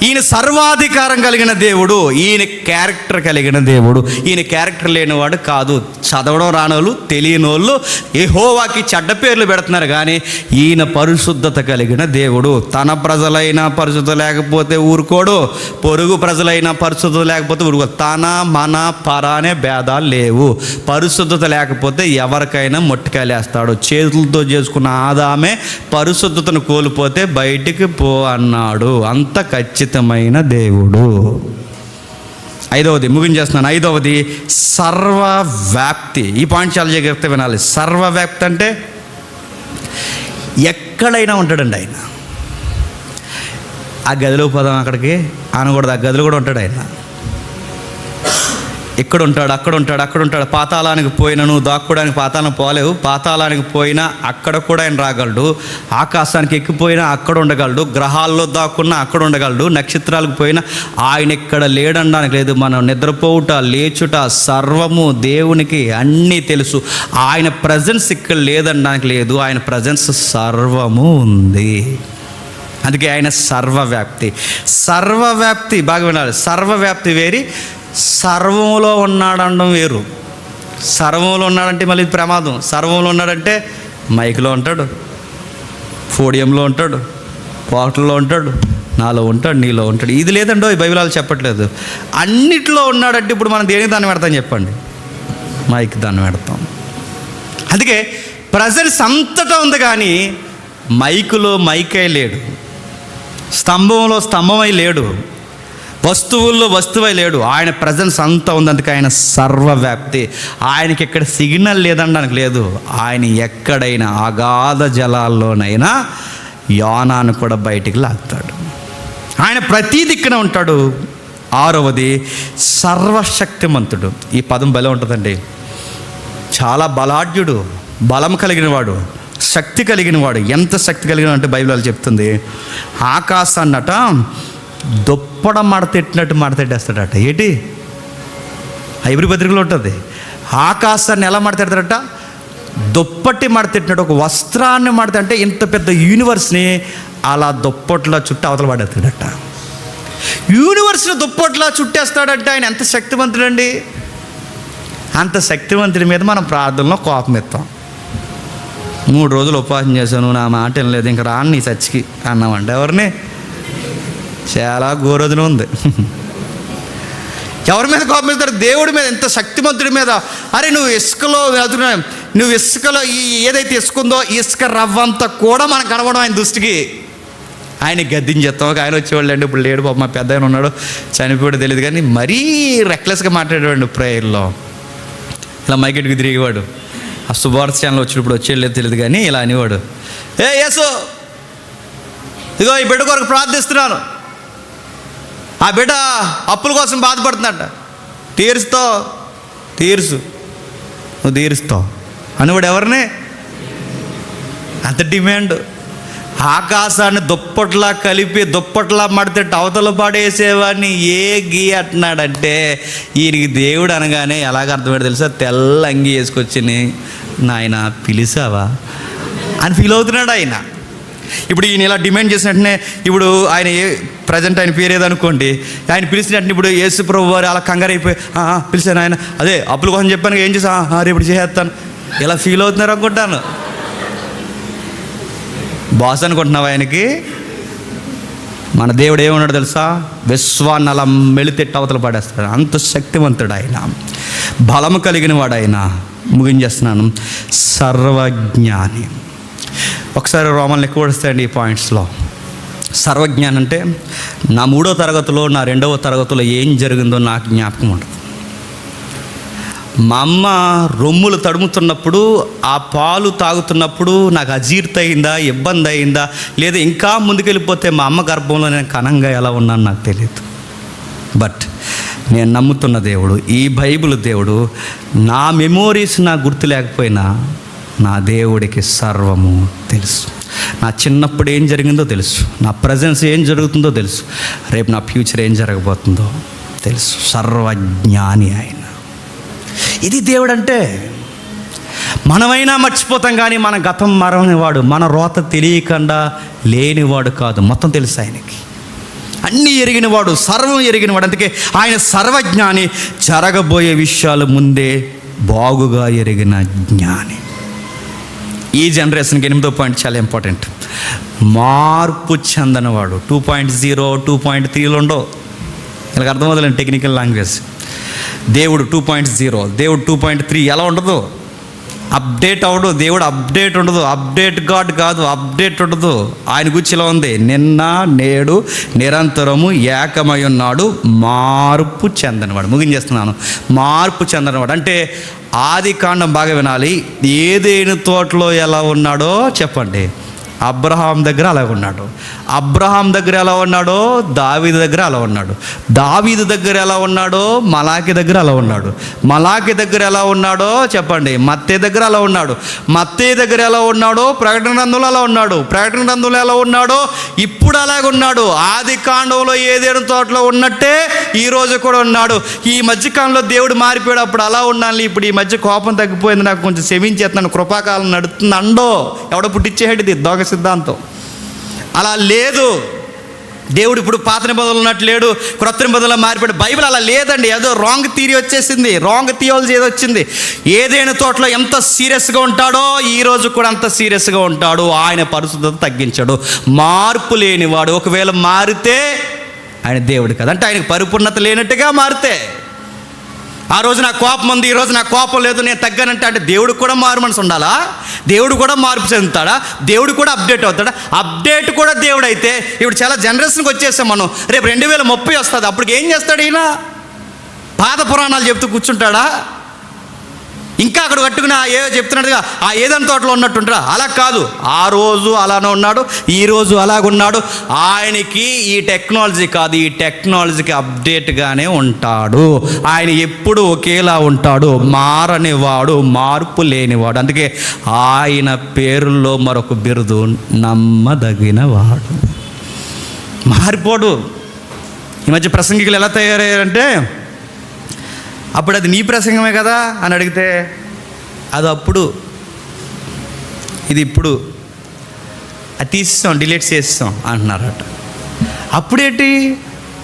ఈయన సర్వాధికారం కలిగిన దేవుడు, ఈయన క్యారెక్టర్ కలిగిన దేవుడు. ఈయన క్యారెక్టర్ లేనివాడు కాదు. చదవడం రానోళ్ళు, తెలియని వాళ్ళు యెహోవాకి చెడ్డ పేర్లు పెడుతున్నారు, కానీ ఈయన పరిశుద్ధత కలిగిన దేవుడు. తన ప్రజలైనా పరిశుద్ధత లేకపోతే ఊరుకోడు, పొరుగు ప్రజలైనా పరిశుద్ధత లేకపోతే ఊరుకోడు. తన మన పర అనే భేదాలు లేవు. పరిశుద్ధత లేకపోతే ఎవరికైనా మొట్టికాయలేస్తాడు. చేతులతో చేసుకున్న ఆదామే పరిశుద్ధతను కోల్పోతే బయటికి పో అన్నాడు. అంత ఖచ్చితమైన దేవుడు. ఐదవది ముగించేస్తున్నాను. ఐదవది సర్వవ్యాప్తి. ఈ పాయింట్ చాలా జాగ్రత్త వినాలి. సర్వవ్యాప్తి అంటే ఎక్కడైనా ఉంటాడండి ఆయన. ఆ గదిలో పోదాం, అక్కడికి అనకూడదు, ఆ గదిలో కూడా ఉంటాడు ఆయన. ఇక్కడ ఉంటాడు, అక్కడ ఉంటాడు, అక్కడ ఉంటాడు. పాతాళానికి పోయినా నువ్వు దాక్కోవడానికి పాతాళం పోలేవు. పాతాళానికి పోయినా అక్కడ కూడా ఆయన రాగలడు. ఆకాశానికి ఎక్కిపోయినా అక్కడ ఉండగలడు. గ్రహాల్లో దాక్కున్నా అక్కడ ఉండగలడు. నక్షత్రాలకు పోయినా ఆయన ఇక్కడ లేడనడానికి లేదు. మనం నిద్రపోవుట, లేచుట సర్వము దేవునికి అన్నీ తెలుసు. ఆయన ప్రజెన్స్ ఇక్కడ లేదనడానికి లేదు. ఆయన ప్రజెన్స్ సర్వము ఉంది. అందుకే ఆయన సర్వవ్యాప్తి. సర్వవ్యాప్తి బాగా వినాలి. సర్వవ్యాప్తి వేరి, సర్వంలో ఉన్నాడనడం వేరు. సర్వంలో ఉన్నాడంటే మళ్ళీ ప్రమాదం. సర్వంలో ఉన్నాడంటే మైక్లో ఉంటాడు, పోడియంలో ఉంటాడు, పాటల్లో ఉంటాడు, నాలో ఉంటాడు, నీలో ఉంటాడు. ఇది లేదండో ఈ బైబిల్ వాళ్ళు చెప్పట్లేదు. అన్నిట్లో ఉన్నాడంటే ఇప్పుడు మనం దేనికి దాన్ని పెడతాం చెప్పండి? మైక్ దాన్ని పెడతాం. అందుకే ప్రజెన్స్ అంతటా ఉంది, కానీ మైకులో మైకై లేడు, స్తంభంలో స్తంభమై లేడు, వస్తువుల్లో వస్తువై లేడు. ఆయన ప్రజెన్స్ అంతా ఉంది. అందుకే ఆయన సర్వవ్యాప్తి. ఆయనకి ఎక్కడ సిగ్నల్ లేదనడానికి లేదు. ఆయన ఎక్కడైనా అగాధ జలాల్లోనైనా యోనాను కూడా బయటికి లాగుతాడు. ఆయన ప్రతి దిక్కున ఉంటాడు. ఆరవది సర్వశక్తిమంతుడు. ఈ పదం భలే ఉంటుందండి. చాలా బలాఢ్యుడు, బలం కలిగిన వాడు, శక్తి కలిగిన వాడు. ఎంత శక్తి కలిగిన అంటే బైబిల్ వాళ్ళు చెప్తుంది, ఆకాశాన్నట దుప్పడ మడతెట్టినట్టు మడతెట్టేస్తాడట. ఏంటి హైబ్రి పత్రికలో ఉంటుంది. ఆకాశాన్ని ఎలా మడతెడతాడట? దుప్పటి మడతెట్టినట్టు. ఒక వస్త్రాన్ని అంటే ఇంత పెద్ద యూనివర్స్ని అలా దుప్పట్లా చుట్టూ అవతల పడేస్తాడట. యూనివర్స్ని దుప్పట్లా చుట్టేస్తాడంటే ఆయన ఎంత శక్తివంతుడండి. అంత శక్తివంతుడి మీద మనం ప్రార్థనలో కోపం ఎత్తాం. 3 రోజులు ఉపవాసం చేశాను, నా మాట ఏం లేదు, ఇంకా రాను నీ చచ్చికి అన్నామంటే ఎవరిని? చాలా ఘోరోజున ఉంది. ఎవరి మీద కోపం వెళ్తారు? దేవుడి మీద. ఎంత శక్తిమంతుడి మీద. అరే నువ్వు ఇసుకలో వెళ్తున్నావు, నువ్వు ఇసుకలో ఏదైతే ఇసుకుందో ఇసుక రవ్వంతా కూడా మనకు కనబడం ఆయన దృష్టికి. ఆయన గద్దించేస్తాం. ఆయన వచ్చేవాళ్ళు అండి, ఇప్పుడు లేడు పాప, మా పెద్ద ఆయన ఉన్నాడు, చనిపోయాడు తెలియదు, కానీ మరీ రెక్లెస్గా మాట్లాడేవాడు ప్రేయర్లో. ఇలా మైకెట్కి తిరిగేవాడు. ఆ శుభార్త ఛానల్ వచ్చినప్పుడు వచ్చేయలేదు తెలియదు, కానీ ఇలా అనేవాడు, ఏ యేసు ఇదిగో ఈ బిడ్డ కొరకు ప్రార్థిస్తున్నాను, ఆ బిడ్డ అప్పుల కోసం బాధపడుతుందంట, తీర్చు నువ్వు తీరుస్తావు అనేవాడు. ఎవరిని? అంత డిమాండ్. ఆకాశాన్ని దుప్పట్లా కలిపి దుప్పట్లా మడితే అవతల పడేసేవాడిని ఏ గీ అంటున్నాడంటే, ఈయనకి దేవుడు అనగానే ఎలాగ అర్థమయ్యాడు తెలుసా? తెల్ల అంగి వేసుకొచ్చి నాయన పిలిచావా అని ఫీల్ అవుతున్నాడు ఆయన. ఇప్పుడు ఈయన ఇలా డిమాండ్ చేసినట్టునే, ఇప్పుడు ఆయన ప్రజెంట్ ఆయన పేరు ఏదనుకోండి, ఆయన పిలిచినట్టు ఇప్పుడు యేసు ప్రభు వారు అలా కంగారు అయిపోయి పిలిచాను ఆయన, అదే అప్పుల కోసం చెప్పాను, ఏం చేసా రేపు చేసేస్తాను, ఇలా ఫీల్ అవుతున్నారు అనుకుంటాను. బాస్ అనుకుంటున్నావు ఆయనకి? మన దేవుడు ఏమన్నాడు తెలుసా? విశ్వాన్ని అలా మెలితెట్టి అవతల పడేస్తాడు. అంత శక్తివంతుడు ఆయన, బలము కలిగిన వాడు ఆయన. ముగించేస్తున్నాను. సర్వజ్ఞాని. ఒకసారి రోమన్లు ఎక్కువ వస్తాయండి ఈ పాయింట్స్లో. సర్వజ్ఞానం అంటే నా 3వ తరగతిలో, నా 2వ తరగతిలో ఏం జరిగిందో నాకు జ్ఞాపకం ఉండదు. మా అమ్మ రొమ్ములు తడుముతున్నప్పుడు, ఆ పాలు తాగుతున్నప్పుడు నాకు అజీర్తి అయిందా, ఇబ్బంది అయిందా, లేదా ఇంకా ముందుకెళ్ళిపోతే మా అమ్మ గర్భంలో నేను కనంగా ఎలా ఉన్నాను నాకు తెలియదు. బట్ నేను నమ్ముతున్న దేవుడు, ఈ బైబిల్ దేవుడు, నా మెమోరీస్ నాకు గుర్తు లేకపోయినా నా దేవుడికి సర్వము తెలుసు. నా చిన్నప్పుడు ఏం జరిగిందో తెలుసు, నా ప్రజెన్స్ ఏం జరుగుతుందో తెలుసు, రేపు నా ఫ్యూచర్ ఏం జరగబోతుందో తెలుసు. సర్వజ్ఞాని ఆయన. ఇది దేవుడు అంటే. మనమైనా మర్చిపోతాం, కానీ మన గతం మరవనివాడు, మన రోత తెలియకుండా లేనివాడు కాదు, మొత్తం తెలుసు ఆయనకి. అన్నీ ఎరిగినవాడు, సర్వం ఎరిగినవాడు. అందుకే ఆయన సర్వజ్ఞాని, జరగబోయే విషయాలు ముందే బాగుగా ఎరిగిన జ్ఞాని. ఈ జనరేషన్కి 8వ పాయింట్ చాలా ఇంపార్టెంట్. మార్పు చెందనవాడు. 2.0 2.3 ఉండవు. వీళ్ళకి అర్థమవుతుందండి టెక్నికల్ లాంగ్వేజ్. దేవుడు 2.0, దేవుడు 2.3 ఎలా ఉండదు? అప్డేట్ అవడు. దేవుడు అప్డేట్ ఉండదు. అప్డేట్ గాడ్ కాదు, అప్డేట్ ఉండదు. ఆయన గురించి ఇలా ఉంది, నిన్న నేడు నిరంతరము ఏకమై ఉన్నాడు, మార్పు చెందనవాడు. ముగించేస్తున్నాను. మార్పు చెందనవాడు అంటే ఆది కాండం బాగా వినాలి. ఏదేను తోటలో ఎలా ఉన్నాడో చెప్పండి. అబ్రహాం దగ్గర అలా ఉన్నాడు. అబ్రహాం దగ్గర ఎలా ఉన్నాడో దావీదు దగ్గర అలా ఉన్నాడు. దావీదు దగ్గర ఎలా ఉన్నాడో మలాకి దగ్గర అలా ఉన్నాడు. మలాకి దగ్గర ఎలా ఉన్నాడో చెప్పండి. మత్తయి దగ్గర అలా ఉన్నాడు. మత్తయి దగ్గర ఎలా ఉన్నాడో ప్రకటన గ్రంథంలో అలా ఉన్నాడు. ప్రకటన గ్రంథంలో ఎలా ఉన్నాడో ఇప్పుడు అలాగే ఉన్నాడు. ఆది కాండంలో ఏదేను తోటలో ఉన్నట్టే ఈరోజు కూడా ఉన్నాడు. ఈ మధ్యకాలంలో దేవుడు మారిపోయాడు, అప్పుడు అలా ఉండాలి, ఇప్పుడు ఈ మధ్య కోపం తగ్గిపోయింది, నాకు కొంచెం క్షమించేస్తున్నాను, కృపాకాలం నడుస్తుంది అండో ఎవడో పుట్టించేది దోగ సిద్ధాంతం. అలా లేదు. దేవుడు ఇప్పుడు పాత నిబంధనలు ఉన్నట్టు లేడు, క్రొత్త నిబంధనలో మారిపోయాడు. బైబిల్ అలా లేదండి. ఏదో రాంగ్ థియరీ వచ్చేసింది, రాంగ్ థియాలజీ ఏదో వచ్చింది. ఏదైనా తోటలో ఎంత సీరియస్గా ఉంటాడో ఈరోజు కూడా అంత సీరియస్గా ఉంటాడు. ఆయన పరిశుద్ధత తగ్గించాడు. మార్పు లేనివాడు. ఒకవేళ మారితే ఆయన దేవుడు కదా, అంటే ఆయనకు పరిపూర్ణత లేనట్టుగా మారితే. ఆ రోజు నాకు కోపం ఉంది, ఈరోజు నాకు కోపం లేదు, నేను తగ్గానంటే అంటే దేవుడు కూడా మారు మనసు ఉండాలా? దేవుడు కూడా మార్పు చెందుతాడా? దేవుడు కూడా అప్డేట్ అవుతాడా? అప్డేట్ కూడా దేవుడు అయితే ఇప్పుడు చాలా జనరేషన్కి వచ్చేసాం మనం. రేపు 2030 వస్తుంది, అప్పటికి ఏం చేస్తాడు ఈయన? పాత పురాణాలు చెప్తూ కూర్చుంటాడా? ఇంకా అక్కడ కట్టుకుని ఏదో చెప్తున్నట్టుగా ఆ ఏదైనా తోటలో ఉన్నట్టుంటారా? అలా కాదు. ఆ రోజు అలానే ఉన్నాడు, ఈరోజు అలాగున్నాడు. ఆయనకి ఈ టెక్నాలజీ కాదు, ఈ టెక్నాలజీకి అప్డేట్గానే ఉంటాడు. ఆయన ఎప్పుడు ఒకేలా ఉంటాడు, మారనివాడు, మార్పు లేనివాడు. అందుకే ఆయన పేరులో మరొక బిరుదు నమ్మదగినవాడు. మారిపోడు. ఈ మధ్య ప్రసంగికులు ఎలా తయారయ్యారంటే, అప్పుడు అది నీ ప్రసంగమే కదా అని అడిగితే అది అప్పుడు, ఇది ఇప్పుడు, అది తీసేస్తాం, డిలీట్ చేస్తాం అంటున్నారట. అప్పుడేంటి?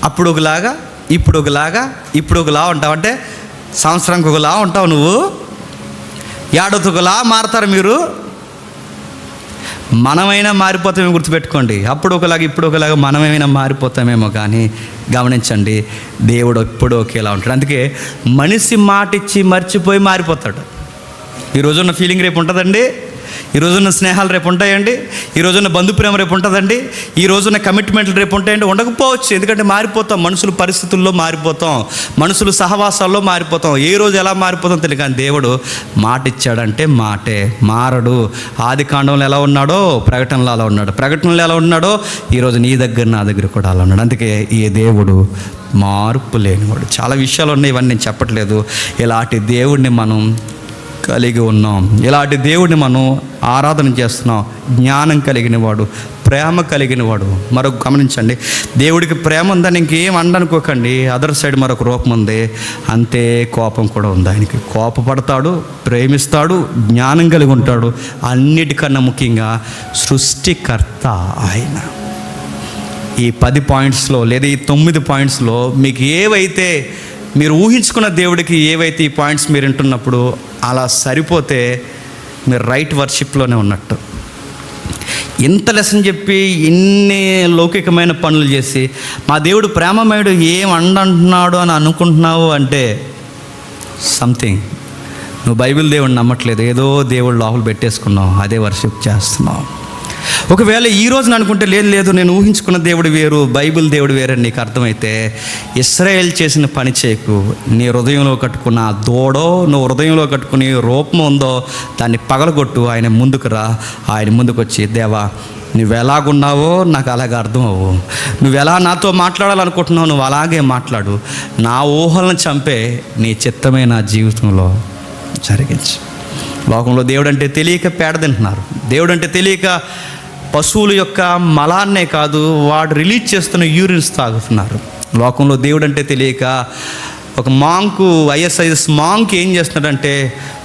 అప్పుడు ఒకలాగా, ఇప్పుడు ఒకలాగా, ఇప్పుడు ఒకలా ఉంటావు. అంటే సంవత్సరానికి ఒకలా ఉంటావు నువ్వు, ఏడాదికి ఒకలా మారుతారు మీరు. మనమైనా మారిపోతామేమో గుర్తుపెట్టుకోండి. అప్పుడు ఒకలాగా ఇప్పుడు ఒకలాగా మనమైనా మారిపోతామేమో, కానీ గమనించండి, దేవుడు ఎప్పుడు ఒకేలా ఉంటాడు. అందుకే మనిషి మాట ఇచ్చి మర్చిపోయి మారిపోతాడు. ఈరోజున్న ఫీలింగ్ రేపు ఉంటుందండి, ఈరోజున్న స్నేహాలు రేపు ఉంటాయండి, ఈరోజున్న బంధుప్రేమ రేపు ఉంటుందండి, ఈ రోజున్న కమిట్మెంట్లు రేపు ఉంటాయండి, ఉండకపోవచ్చు. ఎందుకంటే మారిపోతాం, మనుషుల పరిస్థితుల్లో మారిపోతాం, మనుషులు సహవాసాల్లో మారిపోతాం. ఏ రోజు ఎలా మారిపోతాం తెలియదు, కానీ దేవుడు మాట ఇచ్చాడంటే మాటే, మారడు. ఆది కాండంలో ఎలా ఉన్నాడో ప్రకటనలో అలా ఉన్నాడు, ప్రకటనలో ఎలా ఉన్నాడో ఈరోజు నీ దగ్గర నా దగ్గర కూడా అలా ఉన్నాడు. అందుకే ఈ దేవుడు మార్పు లేనివాడు. చాలా విషయాలు ఉన్నాయి, ఇవన్నీ నేను చెప్పట్లేదు. ఇలాంటి దేవుడిని మనం కలిగి ఉన్నాం, ఇలాంటి దేవుడిని మనం ఆరాధన చేస్తున్నాం. జ్ఞానం కలిగిన వాడు, ప్రేమ కలిగిన వాడు. మరొక గమనించండి, దేవుడికి ప్రేమ ఉందని ఇంకేం అననుకోకండి. అదర్ సైడ్ మరొక రూపం ఉంది, అంతే కోపం కూడా ఉంది. ఆయనకి కోపపడతాడు, ప్రేమిస్తాడు, జ్ఞానం కలిగి ఉంటాడు. అన్నిటికన్నా ముఖ్యంగా సృష్టికర్త ఆయన. ఈ 10 పాయింట్స్లో లేదా ఈ 9 పాయింట్స్లో మీకు ఏవైతే మీరు ఊహించుకున్న దేవుడికి ఏవైతే ఈ పాయింట్స్ మీరు వింటున్నప్పుడు అలా సరిపోతే మీరు రైట్ వర్షిప్లోనే ఉన్నట్టు. ఇంత లెసన్ చెప్పి ఇన్ని లౌకికమైన పనులు చేసి మా దేవుడు ప్రేమమయుడు ఏం అంటున్నాడు అని అనుకుంటున్నావు అంటే సంథింగ్ నువ్వు బైబిల్ దేవుడిని నమ్మట్లేదు, ఏదో దేవుడు లోపల పెట్టేసుకున్నావు, అదే వర్షిప్ చేస్తున్నావు. ఒకవేళ ఈ రోజున అనుకుంటే లేదు నేను ఊహించుకున్న దేవుడు వేరు, బైబిల్ దేవుడు వేరని నీకు అర్థమైతే ఇశ్రాయేల్ చేసిన పని చేయకు. నీ హృదయంలో కట్టుకున్న ఆ దూడో, నువ్వు హృదయంలో కట్టుకుని రూపం ఉందో దాన్ని పగలగొట్టు. ఆయన ముందుకు రా, ఆయన ముందుకు వచ్చి, దేవా నువ్వు ఎలాగున్నావో నాకు అలాగే అర్థం అవ్వు, నువ్వు ఎలా నాతో మాట్లాడాలనుకుంటున్నావు నువ్వు అలాగే మాట్లాడు, నా ఊహలను చంపే నీ చిత్తమే నా జీవితంలో జరిగించు. లోకంలో దేవుడు అంటే తెలియక పేడ తింటున్నారు, దేవుడు అంటే తెలియక పశువుల యొక్క మలాన్నే కాదు వాడు రిలీజ్ చేస్తున్న యూరిన్స్ తాగుతున్నారు. లోకంలో దేవుడు అంటే తెలియక ఒక మాంకు ఐఎస్ఐఎస్ మాంక్ ఏం చేస్తున్నాడంటే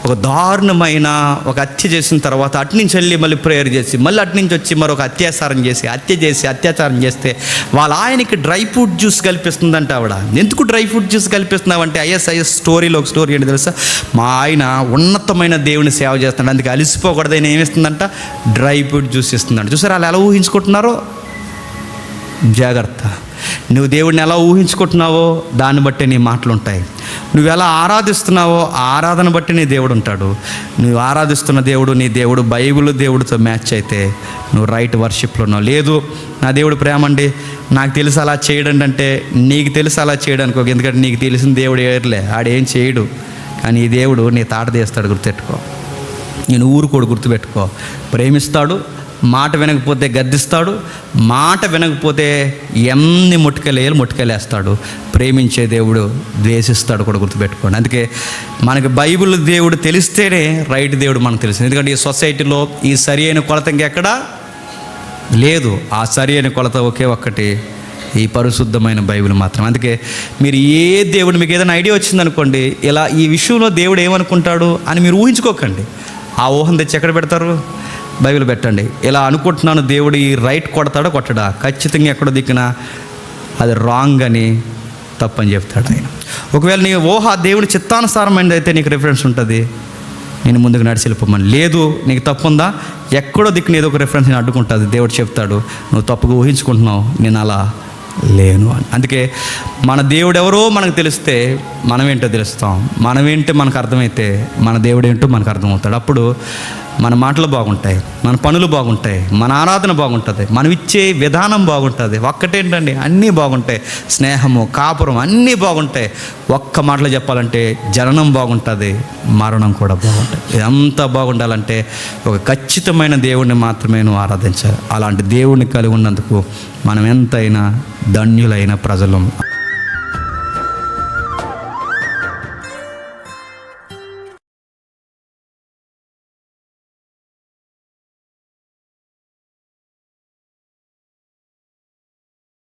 ఒక దారుణమైన ఒక హత్య చేసిన తర్వాత అటు నుంచి వెళ్ళి మళ్ళీ ప్రేయర్ చేసి మళ్ళీ అటు నుంచి వచ్చి మరొక అత్యాచారం చేస్తే వాళ్ళ ఆయనకి డ్రై ఫ్రూట్ జ్యూస్ కల్పిస్తుందంట ఆవిడ. ఎందుకు డ్రై ఫ్రూట్ జ్యూస్ కల్పిస్తున్నావంటే ఐఎస్ఐఎస్ స్టోరీలో ఒక స్టోరీ ఏంటి తెలుసా, మా ఆయన ఉన్నతమైన దేవుని సేవ చేస్తున్నాడు, అందుకే అలసిపోకూడదని ఏమిస్తుందంట, డ్రై ఫ్రూట్ జ్యూస్ ఇస్తుందంట. చూసారా వాళ్ళు ఎలా ఊహించుకుంటున్నారో? జాగ్రత్త. నువ్వు దేవుడిని ఎలా ఊహించుకుంటున్నావో దాన్ని బట్టి నీ మాటలు ఉంటాయి. నువ్వు ఎలా ఆరాధిస్తున్నావో ఆ ఆరాధన బట్టి నీ దేవుడు ఉంటాడు. నువ్వు ఆరాధిస్తున్న దేవుడు నీ దేవుడు బైబిల్ దేవుడితో మ్యాచ్ అయితే నువ్వు రైట్ వర్షిప్లో ఉన్నావు. లేదు నా దేవుడు ప్రేమ అండి, నాకు తెలుసు అలా చేయడండి అంటే నీకు తెలుసు అలా చేయడానికి, ఎందుకంటే నీకు తెలిసిన దేవుడు ఏర్లే, ఆడేం చేయడు. కానీ ఈ దేవుడు నీ తాట తీస్తాడు, గుర్తుపెట్టుకో. నేను ఊరుకోడు, గుర్తుపెట్టుకో. ప్రేమిస్తాడు, మాట వినకపోతే గద్దిస్తాడు, మాట వినకపోతే ఎన్ని ముట్టుకెళ్ళేస్తాడు. ప్రేమించే దేవుడు ద్వేషిస్తాడు కూడా, గుర్తుపెట్టుకోండి. అందుకే మనకి బైబిల్ దేవుడు తెలిస్తేనే రైట్ దేవుడు మనకు తెలుసు. ఎందుకంటే ఈ సొసైటీలో ఈ సరి అయిన కొలత ఇంకెక్కడా లేదు. ఆ సరి అయిన కొలత ఒకే ఒక్కటి, ఈ పరిశుద్ధమైన బైబిల్ మాత్రం. అందుకే మీరు ఏ దేవుడు, మీకు ఏదైనా ఐడియా వచ్చిందనుకోండి, ఇలా ఈ విషయంలో దేవుడు ఏమనుకుంటాడు అని మీరు ఊహించుకోకండి. ఆ ఊహం తెచ్చి ఎక్కడ పెడతారు? బైబిల్ పెట్టండి. ఇలా అనుకుంటున్నాను, దేవుడు ఈ రైట్ కొడతాడో కొట్టడా, ఖచ్చితంగా ఎక్కడో దిక్కున అది రాంగ్ అని, తప్పని చెప్తాడు ఆయన. ఒకవేళ నీ ఊహ దేవుని చిత్తానుసారమైనది అయితే నీకు రిఫరెన్స్ ఉంటుంది, నేను ముందుకు నడిచి వెళ్ళిపోమని. లేదు నీకు తప్పు ఉందా, ఎక్కడో దిక్కున ఏదో ఒక రిఫరెన్స్ నేను అడ్డుకుంటుంది. దేవుడు చెప్తాడు, నువ్వు తప్పుగా ఊహించుకుంటున్నావు, నేను అలా లేను అని. అందుకే మన దేవుడు ఎవరో మనకు తెలిస్తే మనమేంటో తెలుస్తాం. మనమేంటో మనకు అర్థమైతే మన దేవుడు ఏంటో మనకు అర్థమవుతాడు. అప్పుడు మన మాటలు బాగుంటాయి, మన పనులు బాగుంటాయి, మన ఆరాధన బాగుంటుంది, మనం ఇచ్చే విధానం బాగుంటుంది. ఒక్కటేంటండి, అన్నీ బాగుంటాయి. స్నేహము, కాపురం అన్నీ బాగుంటాయి. ఒక్క మాటలో చెప్పాలంటే జననం బాగుంటుంది, మరణం కూడా బాగుంటుంది. ఇదంతా బాగుండాలంటే ఒక ఖచ్చితమైన దేవుడిని మాత్రమే నువ్వు ఆరాధించాలి. అలాంటి దేవుడిని కలిగి ఉన్నందుకు మనం ఎంతైనా ధన్యులైన ప్రజలం.